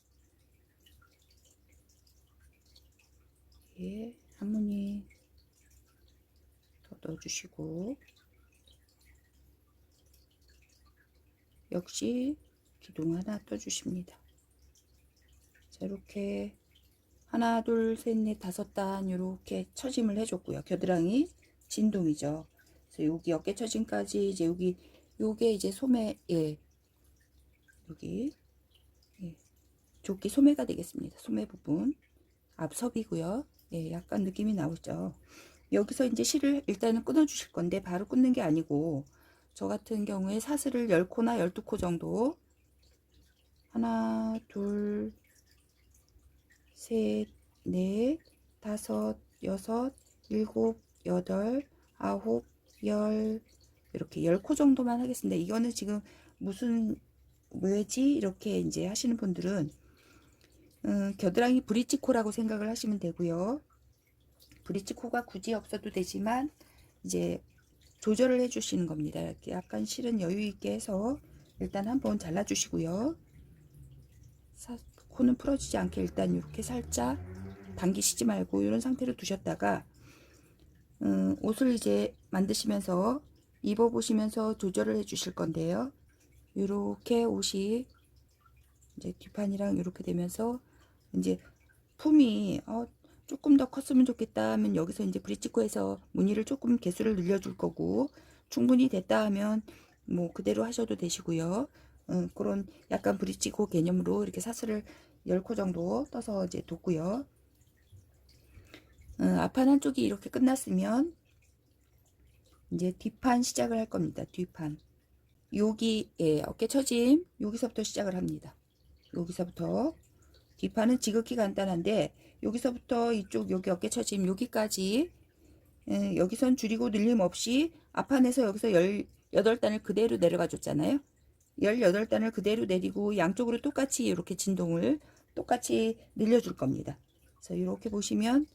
예, 한 무늬 더 넣어주시고, 역시 기둥 하나 떠주십니다. 자, 이렇게 하나, 둘, 셋, 넷, 5단 이렇게 처짐을 해줬고요. 겨드랑이 진동이죠. 그래서 여기 어깨 처짐까지 이제 여기 요게 이제 소매, 예, 여기 예, 조끼 소매가 되겠습니다. 소매 부분 앞섭이고요. 예, 약간 느낌이 나오죠. 여기서 이제 실을 일단은 끊어 주실 건데 바로 끊는 게 아니고, 저 같은 경우에 사슬을 10코나 12코 정도, 하나, 둘, 셋, 넷, 다섯, 여섯, 일곱, 여덟, 아홉, 열, 이렇게 10코 정도만 하겠습니다. 이거는 지금 무슨 왜지 이렇게 이제 하시는 분들은 겨드랑이 브릿지 코라고 생각을 하시면 되고요. 브릿지 코가 굳이 없어도 되지만 이제 조절을 해 주시는 겁니다. 이렇게 약간 실은 여유 있게 해서 일단 한번 잘라 주시고요. 코는 풀어지지 않게 일단 이렇게 살짝 당기시지 말고 이런 상태로 두셨다가 옷을 이제 만드시면서 입어 보시면서 조절을 해 주실 건데요. 이렇게 옷이 이제 뒷판이랑 이렇게 되면서 이제 품이 조금 더 컸으면 좋겠다 하면 여기서 이제 브릿지코에서 무늬를 조금 개수를 늘려줄 거고, 충분히 됐다 하면 뭐 그대로 하셔도 되시고요. 그런 약간 브릿지코 개념으로 이렇게 사슬을 10코 정도 떠서 이제 뒀고요. 앞판 한쪽이 이렇게 끝났으면 이제 뒷판 시작을 할 겁니다. 뒷판 여기, 예, 어깨 처짐 여기서부터 시작을 합니다. 여기서부터 뒷판은 지극히 간단한데 여기서부터 이쪽 여기 어깨 처짐 여기까지, 여기선 줄이고 늘림 없이 앞판에서 여기서 18단을 그대로 내려가 줬잖아요. 18단을 그대로 내리고 양쪽으로 똑같이 이렇게 진동을 똑같이 늘려줄 겁니다. 그래서 이렇게 보시면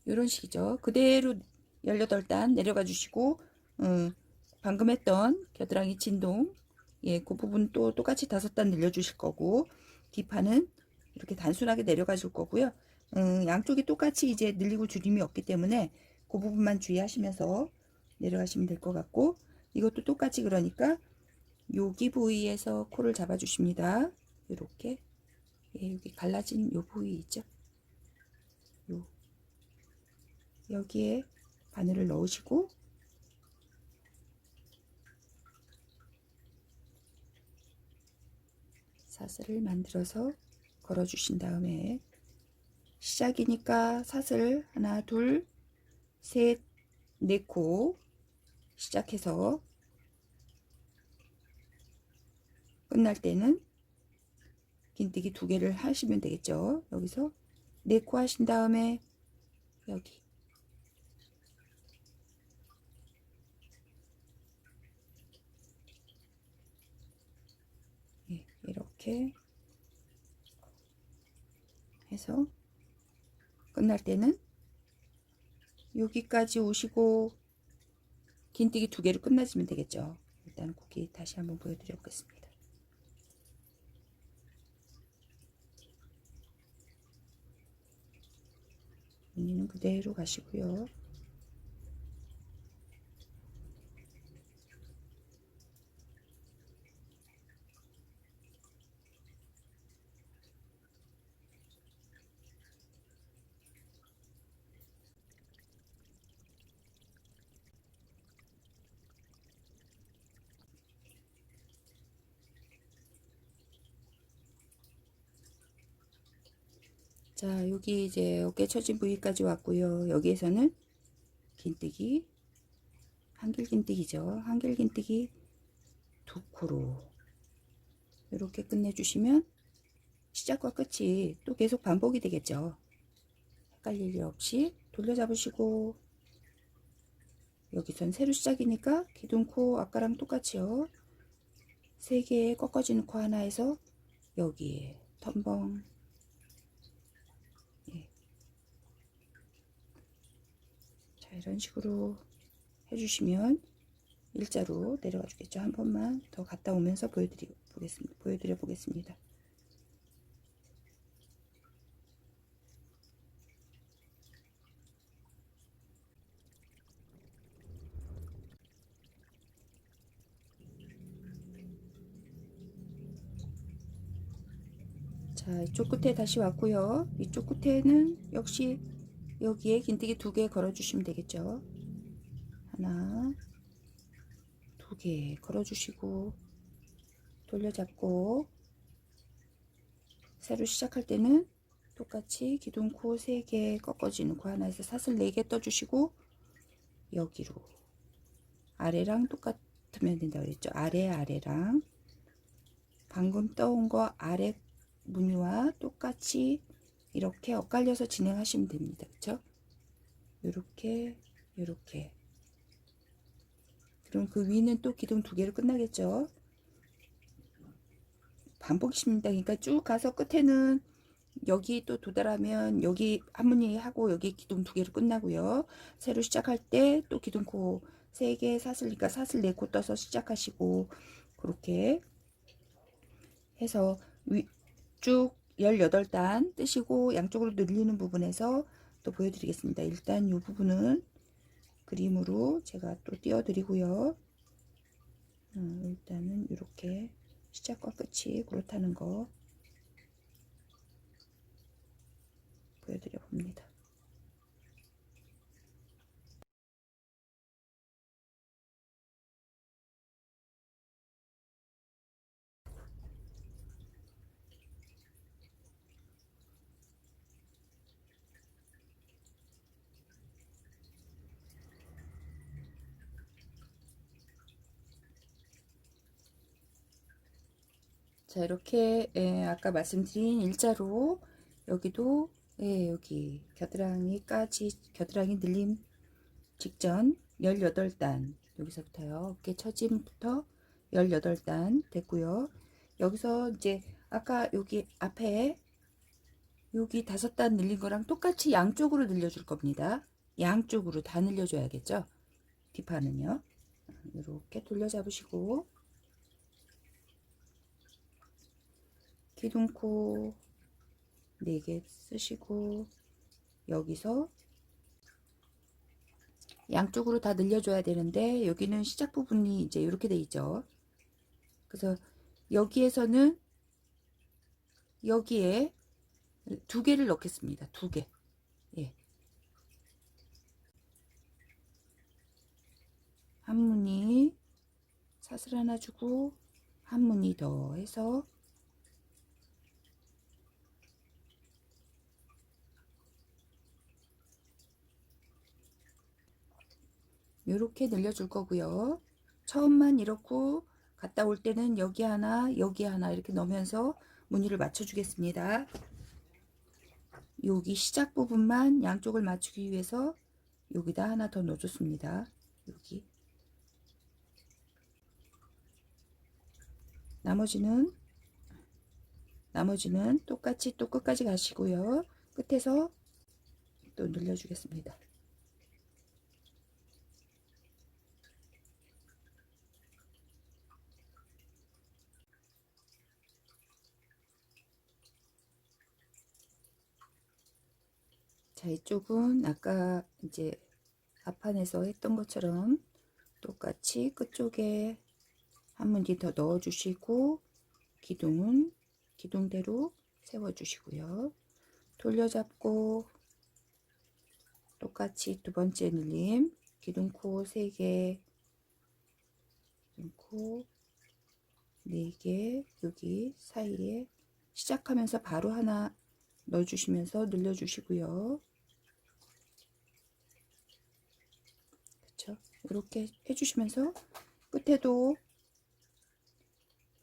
이런 식이죠. 그대로 18단 내려가 주시고, 방금 했던 겨드랑이 진동, 예, 그 부분 또 똑같이 5단 늘려 주실 거고, 뒷판은 이렇게 단순하게 내려가 줄 거고요. 양쪽이 똑같이 이제 늘리고 줄임이 없기 때문에 그 부분만 주의하시면서 내려가시면 될 것 같고, 이것도 똑같이 그러니까 여기 부위에서 코를 잡아 주십니다. 이렇게, 예, 여기 갈라진 요 부위 있죠. 요 여기에 바늘을 넣으시고 사슬을 만들어서 걸어 주신 다음에, 시작이니까 사슬 하나 둘 셋 넷 코 시작해서 끝날 때는 긴뜨기 2개를 하시면 되겠죠. 여기서 4코 하신 다음에 여기, 예, 이렇게 해서 끝날 때는 여기까지 오시고 긴뜨기 2개로 끝나시면 되겠죠. 일단 고기 다시 한번 보여드려 보겠습니다. 무늬는 그대로 가시고요. 자, 여기 이제 어깨 처진 부위까지 왔고요. 여기에서는 긴뜨기, 한길 긴뜨기죠. 한길 긴뜨기 2코로 이렇게 끝내주시면 시작과 끝이 또 계속 반복이 되겠죠. 헷갈릴 일 없이 돌려 잡으시고 여기선 세로 시작이니까 기둥코 아까랑 똑같이요. 3개 꺾어지는 코 하나에서 여기에 텀벙. 예. 자, 이런 식으로 해주시면 일자로 내려가 주겠죠. 한 번만 더 갔다 오면서 보여드려 보겠습니다. 자, 이쪽 끝에 다시 왔고요. 이쪽 끝에는 역시 여기에 긴뜨기 2개 걸어 주시면 되겠죠. 하나, 2개 걸어 주시고 돌려잡고, 새로 시작할 때는 똑같이 기둥코 3개 꺾어지는 코 하나에서 사슬 4개 떠주시고 여기로 아래랑 똑같으면 된다고 그랬죠. 아래랑 방금 떠온 거 아래 무늬와 똑같이 이렇게 엇갈려서 진행하시면 됩니다. 그쵸? 요렇게 그럼 그 위는 또 기둥 2개로 끝나겠죠. 반복이십니다. 그러니까 쭉 가서 끝에는 여기 또 도달하면 여기 한 무늬 하고 여기 기둥 2개로 끝나고요. 새로 시작할 때 또 기둥코 3개 사슬니까 사슬 4코 떠서 시작하시고, 그렇게 해서 쭉 18단 뜨시고 양쪽으로 늘리는 부분에서 또 보여드리겠습니다. 일단 이 부분은 그림으로 제가 또 띄워드리고요. 일단은 이렇게 시작과 끝이 그렇다는 거 보여드려 봅니다. 자, 이렇게 아까 말씀드린 일자로 여기도 여기 겨드랑이 늘림 직전 18단, 여기서부터요. 어깨 처짐부터 18단 됐고요. 여기서 이제 아까 여기 앞에 여기 5단 늘린 거랑 똑같이 양쪽으로 늘려줄 겁니다. 양쪽으로 다 늘려줘야겠죠. 뒷판은요. 이렇게 돌려 잡으시고 기둥코 4개 쓰시고 여기서 양쪽으로 다 늘려줘야 되는데 여기는 시작 부분이 이제 이렇게 돼 있죠. 그래서 여기에서는 여기에 2개를 넣겠습니다. 2개. 예. 한 무늬 사슬 하나 주고 한 무늬 더 해서 이렇게 늘려줄 거고요. 처음만 이렇고 갔다 올 때는 여기 하나 이렇게 넣으면서 무늬를 맞춰 주겠습니다. 여기 시작 부분만 양쪽을 맞추기 위해서 여기다 하나 더 넣어줬습니다. 여기 나머지는 똑같이 또 끝까지 가시고요. 끝에서 또 늘려주겠습니다. 자, 이쪽은 아까 이제 앞판에서 했던 것처럼 똑같이 끝쪽에 한 무늬 더 넣어 주시고 기둥은 기둥대로 세워 주시고요. 돌려잡고 똑같이 2번째 늘림 기둥코 3개, 기둥코 4개 여기 사이에 시작하면서 바로 하나 넣어 주시면서 늘려 주시고요. 그렇죠? 이렇게 해 주시면서 끝에도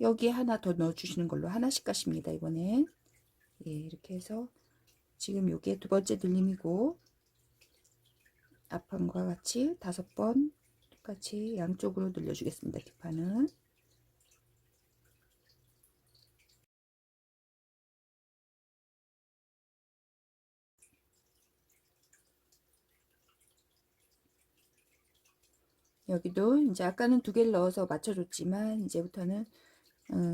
여기 하나 더 넣어 주시는 걸로 하나씩 가십니다. 이번엔 예, 이렇게 해서 지금 요게 2번째 늘림이고 앞판과 같이 5번 똑같이 양쪽으로 늘려주겠습니다. 뒷판은. 여기도 이제 아까는 2개를 넣어서 맞춰줬지만 이제부터는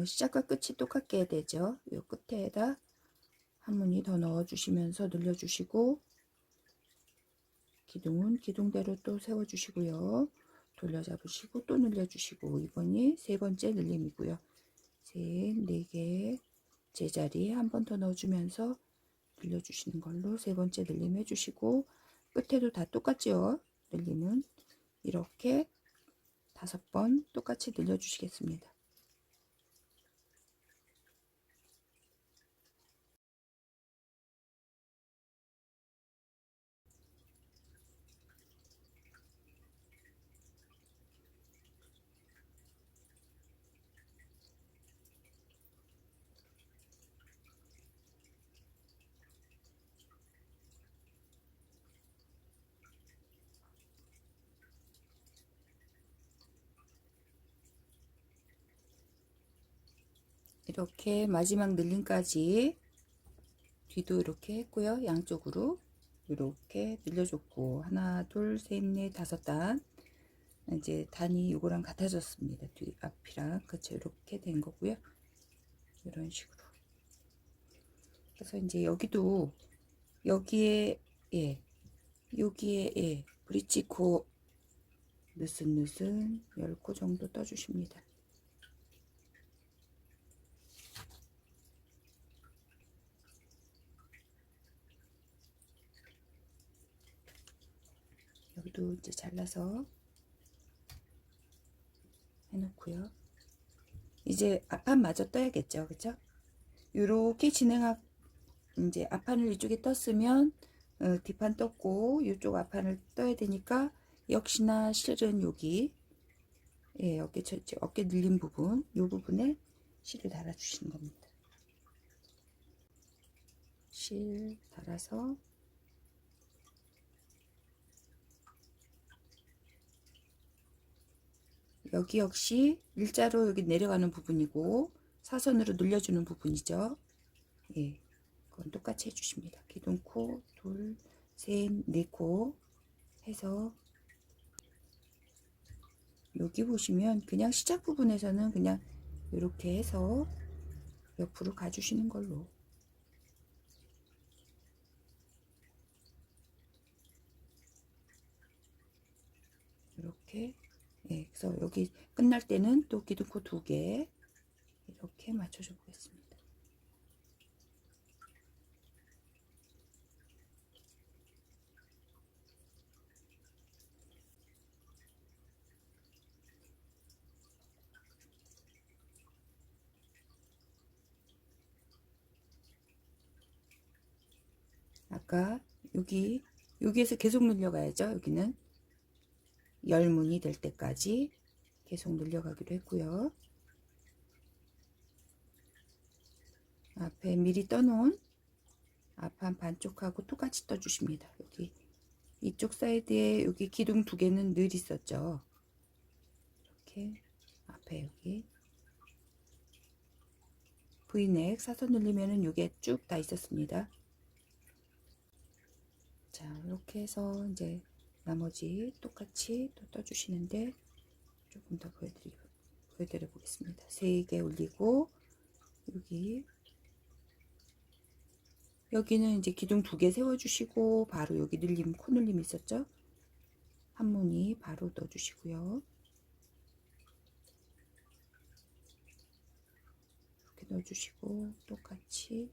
시작과 끝이 똑같게 해야 되죠. 이 끝에다 한 무늬 더 넣어주시면서 늘려주시고, 기둥은 기둥대로 또 세워주시고요. 돌려 잡으시고 또 늘려주시고, 이번이 3번째 늘림이고요. 셋, 4개 제자리 한 번 더 넣어주면서 늘려주시는 걸로 3번째 늘림 해주시고, 끝에도 다 똑같죠. 늘림은 이렇게 5번 똑같이 늘려주시겠습니다. 이렇게 마지막 늘림까지 뒤도 이렇게 했고요. 양쪽으로 이렇게 늘려줬고, 하나, 둘, 셋, 넷, 5단. 이제 단이 요거랑 같아졌습니다. 뒤 앞이랑 그쵸, 이렇게 된 거고요. 이런 식으로. 그래서 이제 여기도 여기에 여기에 브릿지코 느슨느슨 10코 정도 떠주십니다. 여기도 이제 잘라서 해놓고요. 이제 앞판 마저 떠야겠죠, 그죠? 요렇게 이제 앞판을 이쪽에 떴으면 뒷판 떴고 이쪽 앞판을 떠야 되니까 역시나 실은 여기 어깨 늘린 부분, 이 부분에 실을 달아주시는 겁니다. 실 달아서 여기 역시 일자로 여기 내려가는 부분이고 사선으로 늘려주는 부분이죠. 예, 그건 똑같이 해주십니다. 기둥코 둘, 셋, 4코 해서 여기 보시면 그냥 시작 부분에서는 그냥 이렇게 해서 옆으로 가주시는 걸로. 이렇게. 예, 그래서 여기 끝날 때는 또 기둥코 2개 이렇게 맞춰줘 보겠습니다. 아까 여기에서 계속 늘려가야죠. 여기는 열문이 될 때까지 계속 늘려가기로 했고요. 앞에 미리 떠놓은 앞판 반쪽하고 똑같이 떠주십니다. 여기 이쪽 사이드에 여기 기둥 2개는 늘 있었죠. 이렇게 앞에 여기 V넥 사선 늘리면은 요게 쭉 다 있었습니다. 자, 이렇게 해서 이제 나머지 똑같이 또 떠주시는데 조금 더 보여드려 보겠습니다. 3개 올리고 여기는 이제 기둥 2개 세워주시고 바로 여기 늘림 코 늘림 있었죠? 한 무늬 바로 넣어주시고요. 이렇게 넣어주시고 똑같이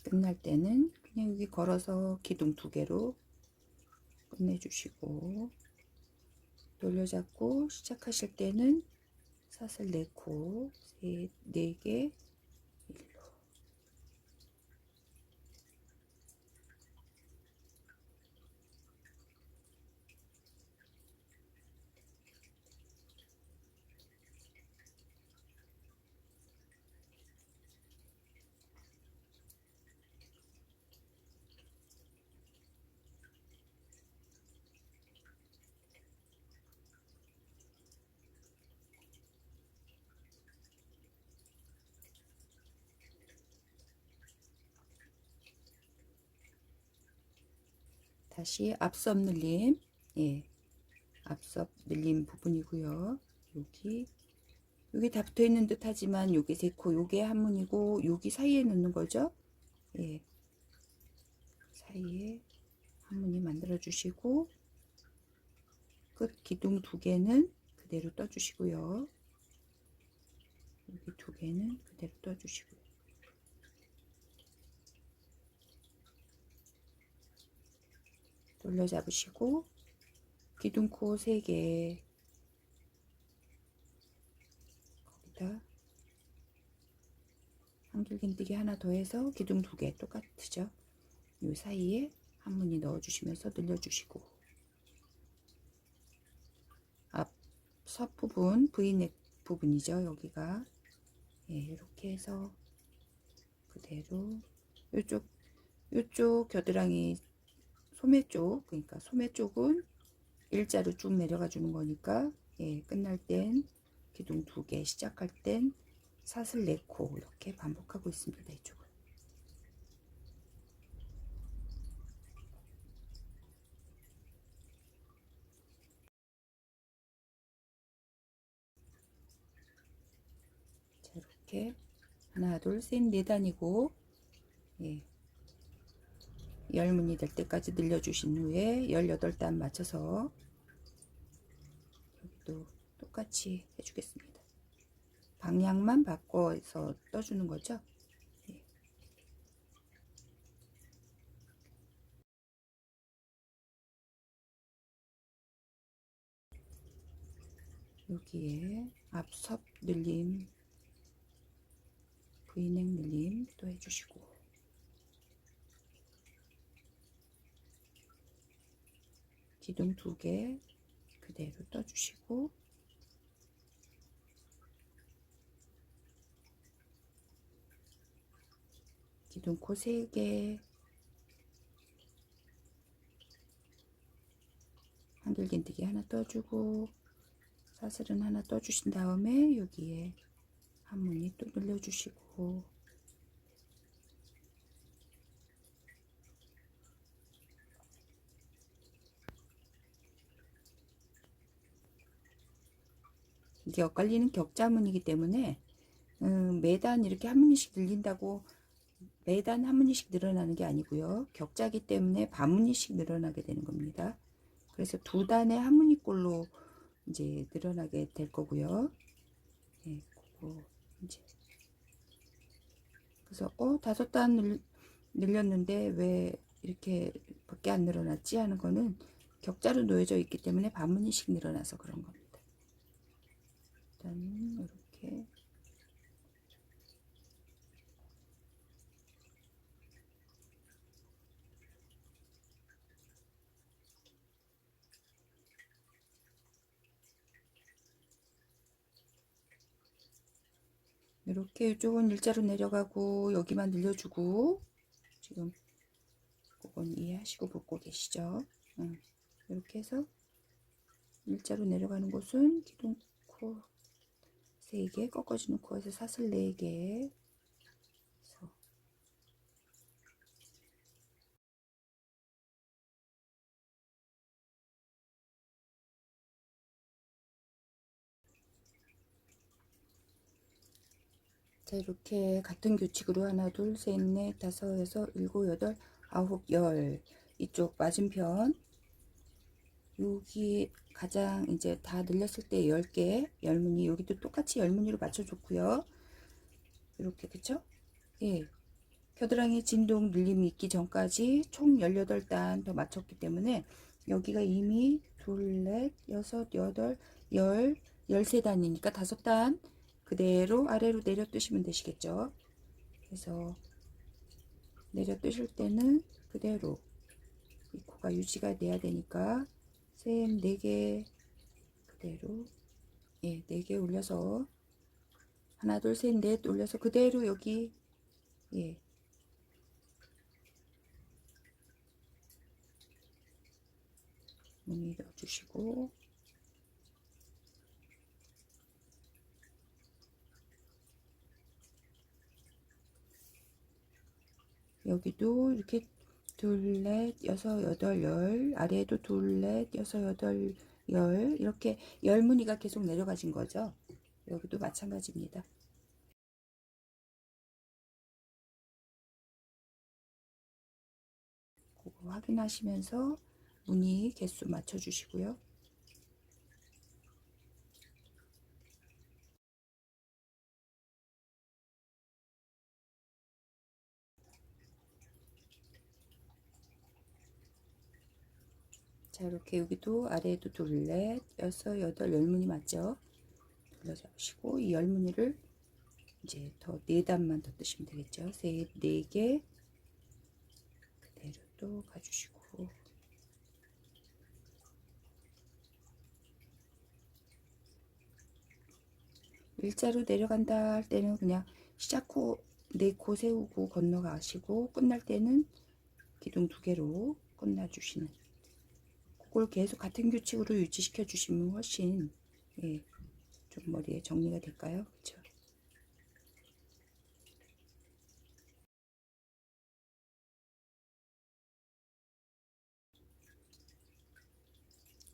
끝날 때는 그냥 여기 걸어서 기둥 2개로 끝내주시고, 돌려잡고 시작하실 때는 사슬 4코 4개 일로. 다시 앞섭 늘림, 예, 앞섭 늘림 부분이고요. 여기 다 붙어 있는 듯 하지만 요게 3코, 요게 한문이고 여기 사이에 넣는 거죠. 예, 사이에 한문이 만들어 주시고 끝 기둥 2개는 그대로 떠 주시고요. 여기 2개는 그대로 떠 주시고요. 돌려 잡으시고 기둥코 3개 거기다 한길긴뜨기 하나 더해서 기둥 2개 똑같죠. 이 사이에 한무늬 넣어주시면서 늘려주시고 앞 섭 부분 V넥 부분이죠. 여기가 예, 이렇게 해서 그대로 요쪽 겨드랑이 소매 쪽, 그러니까 소매 쪽은 일자로 쭉 내려가 주는 거니까 예, 끝날 땐 기둥 2개, 시작할 땐 사슬 4코 이렇게 반복하고 있습니다. 이쪽은. 자, 이렇게 하나, 둘, 셋, 4단이고 예, 열무늬 될 때까지 늘려주신 후에 18단 맞춰서 여기도 똑같이 해주겠습니다. 방향만 바꿔서 떠주는 거죠. 예. 여기에 앞섭 늘림, V넥 늘림 또 해주시고 기둥 2개 그대로 떠주시고 기둥코 3개 한길긴뜨기 하나 떠주고 사슬은 하나 떠주신 다음에 여기에 한무늬 또 늘려주시고 이게 엇갈리는 격자무늬이기 때문에 매단 이렇게 한 무늬씩 늘린다고 매단 한 무늬씩 늘어나는 게 아니고요. 격자기 때문에 반 무늬씩 늘어나게 되는 겁니다. 그래서 2단의 한 무늬꼴로 이제 늘어나게 될 거고요. 예, 그거 이제 그래서 5단 늘렸는데 왜 이렇게 밖에 안 늘어났지 하는 거는 격자로 놓여져 있기 때문에 반 무늬씩 늘어나서 그런 겁니다. 일단은 이렇게 이렇게 이쪽은 일자로 내려가고 여기만 늘려주고 지금 그건 이해하시고 보고 계시죠? 이렇게 해서 일자로 내려가는 곳은 기둥코 3개 꺾어주는 코에서 사슬 4개 자, 이렇게 같은 규칙으로 하나, 둘, 셋, 넷, 다섯, 여섯, 일곱, 여덟, 아홉, 열 이쪽 맞은편 여기 가장 이제 다 늘렸을 때 10개 열무늬 여기도 똑같이 열무늬로 맞춰줬고요. 이렇게 그쵸? 예. 겨드랑이 진동 늘림이 있기 전까지 총 18단 더 맞췄기 때문에 여기가 이미 둘, 넷, 여섯, 여덟, 열, 13단이니까 5단 그대로 아래로 내려 뜨시면 되시겠죠. 그래서 내려 뜨실 때는 그대로 이 코가 유지가 돼야 되니까 셈 4개 그대로 예, 4개 올려서 하나, 둘, 셋, 넷 올려서 그대로 여기 예, 무늬 넣어주시고 여기도 이렇게 둘, 넷, 여섯, 여덟, 열, 아래에도 둘, 넷, 여섯, 여덟, 열, 이렇게 열 무늬가 계속 내려가진 거죠. 여기도 마찬가지입니다. 그거 확인하시면서 무늬 개수 맞춰 주시고요. 자, 이렇게 여기도 아래에도 둘, 넷, 여섯, 여덟, 열 무늬 맞죠? 눌러잡으시고 이 열 무늬를 이제 더 네 단만 더 뜨시면 되겠죠. 네 개 그대로 또 가주시고, 일자로 내려간다 할 때는 그냥 시작 코 네 코 세우고 건너가시고, 끝날 때는 기둥 두 개로 끝나주시는, 그걸 계속 같은 규칙으로 유지시켜 주시면 훨씬, 예, 좀 머리에 정리가 될까요? 그렇죠?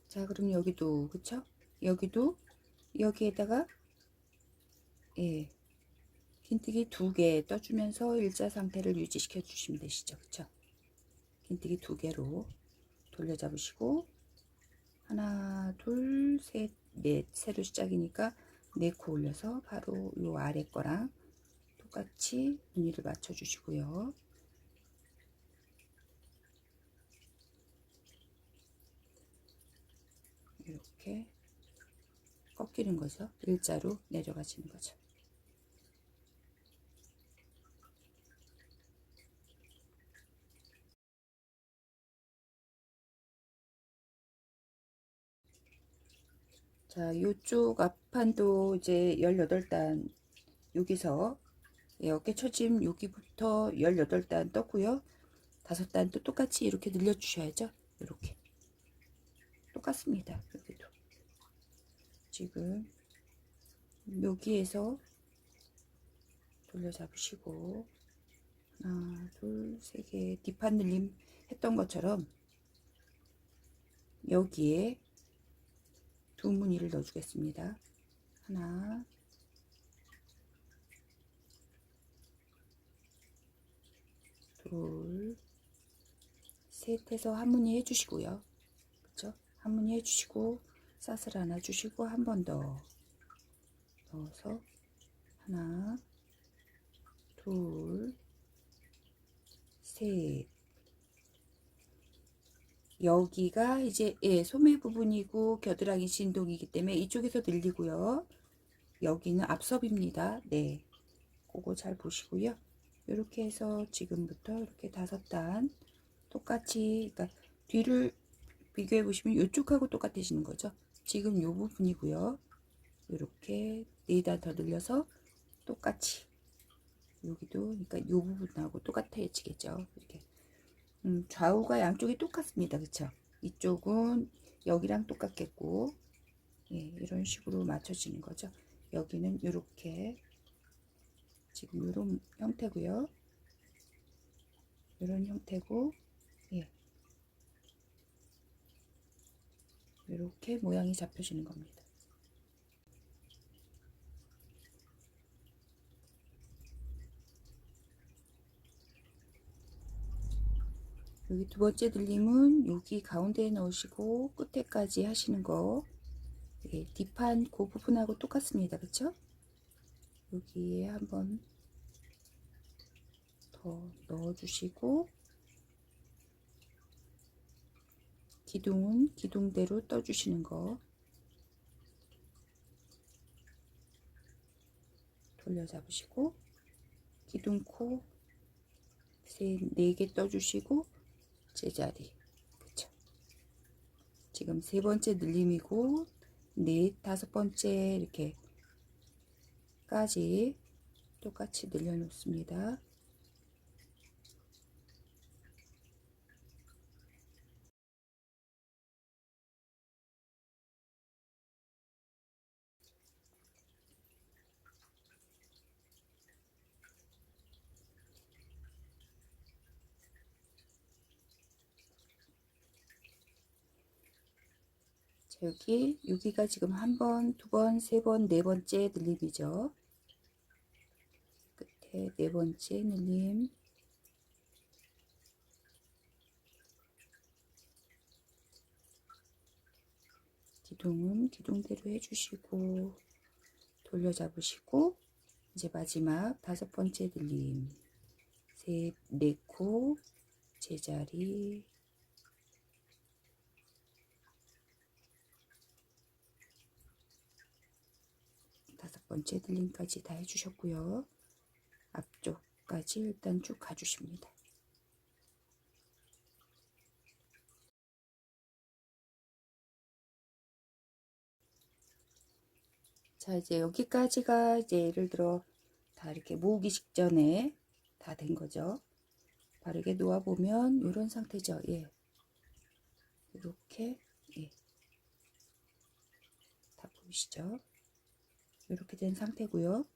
자, 그럼 여기도, 그쵸? 여기도 여기에다가, 예, 긴뜨기 두 개 떠주면서 일자 상태를 유지시켜 주시면 되시죠. 그쵸? 긴뜨기 두 개로 돌려잡으시고, 하나, 둘, 셋, 넷, 새로 시작이니까 네 코 올려서 바로 요 아래 거랑 똑같이 무늬를 맞춰 주시고요. 이렇게 꺾이는 거죠. 일자로 내려가시는 거죠. 자, 요쪽 앞판도 이제 18단, 여기서 어깨 처짐 여기부터 18단 떴고요. 5단 또 똑같이 이렇게 늘려 주셔야죠. 이렇게 똑같습니다. 여기도 지금 여기에서 돌려 잡으시고, 하나, 둘, 세 개 뒷판 늘림 했던 것처럼 여기에 두 무늬를 넣어 주겠습니다. 하나, 둘, 셋 해서 한 무늬 해주시고요. 그쵸? 한 무늬 해주시고, 사슬 하나 주시고, 한 번 더 넣어서 하나, 둘, 셋. 여기가 이제 소매 부분이고 겨드랑이 진동이기 때문에 이쪽에서 늘리고요. 여기는 앞섭입니다. 네, 그거 잘 보시고요. 이렇게 해서 지금부터 이렇게 5단 똑같이, 그러니까 뒤를 비교해 보시면 이쪽하고 똑같아지는 거죠. 지금 이 부분이고요. 이렇게 4단 더 늘려서 똑같이 여기도, 그러니까 이 부분하고 똑같아지겠죠. 이렇게 좌우가 양쪽이 똑같습니다. 그쵸? 이쪽은 여기랑 똑같겠고, 예, 이런 식으로 맞춰지는 거죠. 여기는 이렇게 지금 이런 형태고요. 이런 형태고, 예, 이렇게 모양이 잡혀지는 겁니다. 여기 두 번째 늘림은 여기 가운데에 넣으시고 끝에까지 하시는 거, 예, 뒷판 그 부분하고 똑같습니다. 그쵸? 여기에 한번 더 넣어주시고, 기둥은 기둥대로 떠주시는 거 돌려 잡으시고, 기둥코 4개 떠주시고 제자리. 그쵸? 지금 세 번째 늘림이고, 다섯 번째 이렇게 까지 똑같이 늘려 놓습니다. 여기가 지금 한 번, 두 번, 세 번, 네 번째 늘림이죠. 끝에 네 번째 늘림. 기둥은 기둥대로 해주시고 돌려 잡으시고 이제 마지막 다섯 번째 늘림. 셋, 네 코 제자리. 다섯 번째 늘림까지 다 해주셨고요. 앞쪽까지 일단 쭉 가주십니다. 자, 이제 여기까지가 이제 예를 들어 다 이렇게 모으기 직전에 다 된 거죠. 바르게 놓아 보면 이런 상태죠. 예, 이렇게 예, 다 보이시죠? 이렇게 된 상태고요.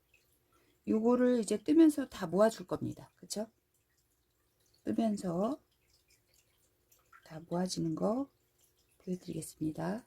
요거를 이제 뜨면서 다 모아줄 겁니다. 그쵸? 뜨면서 다 모아지는 거 보여드리겠습니다.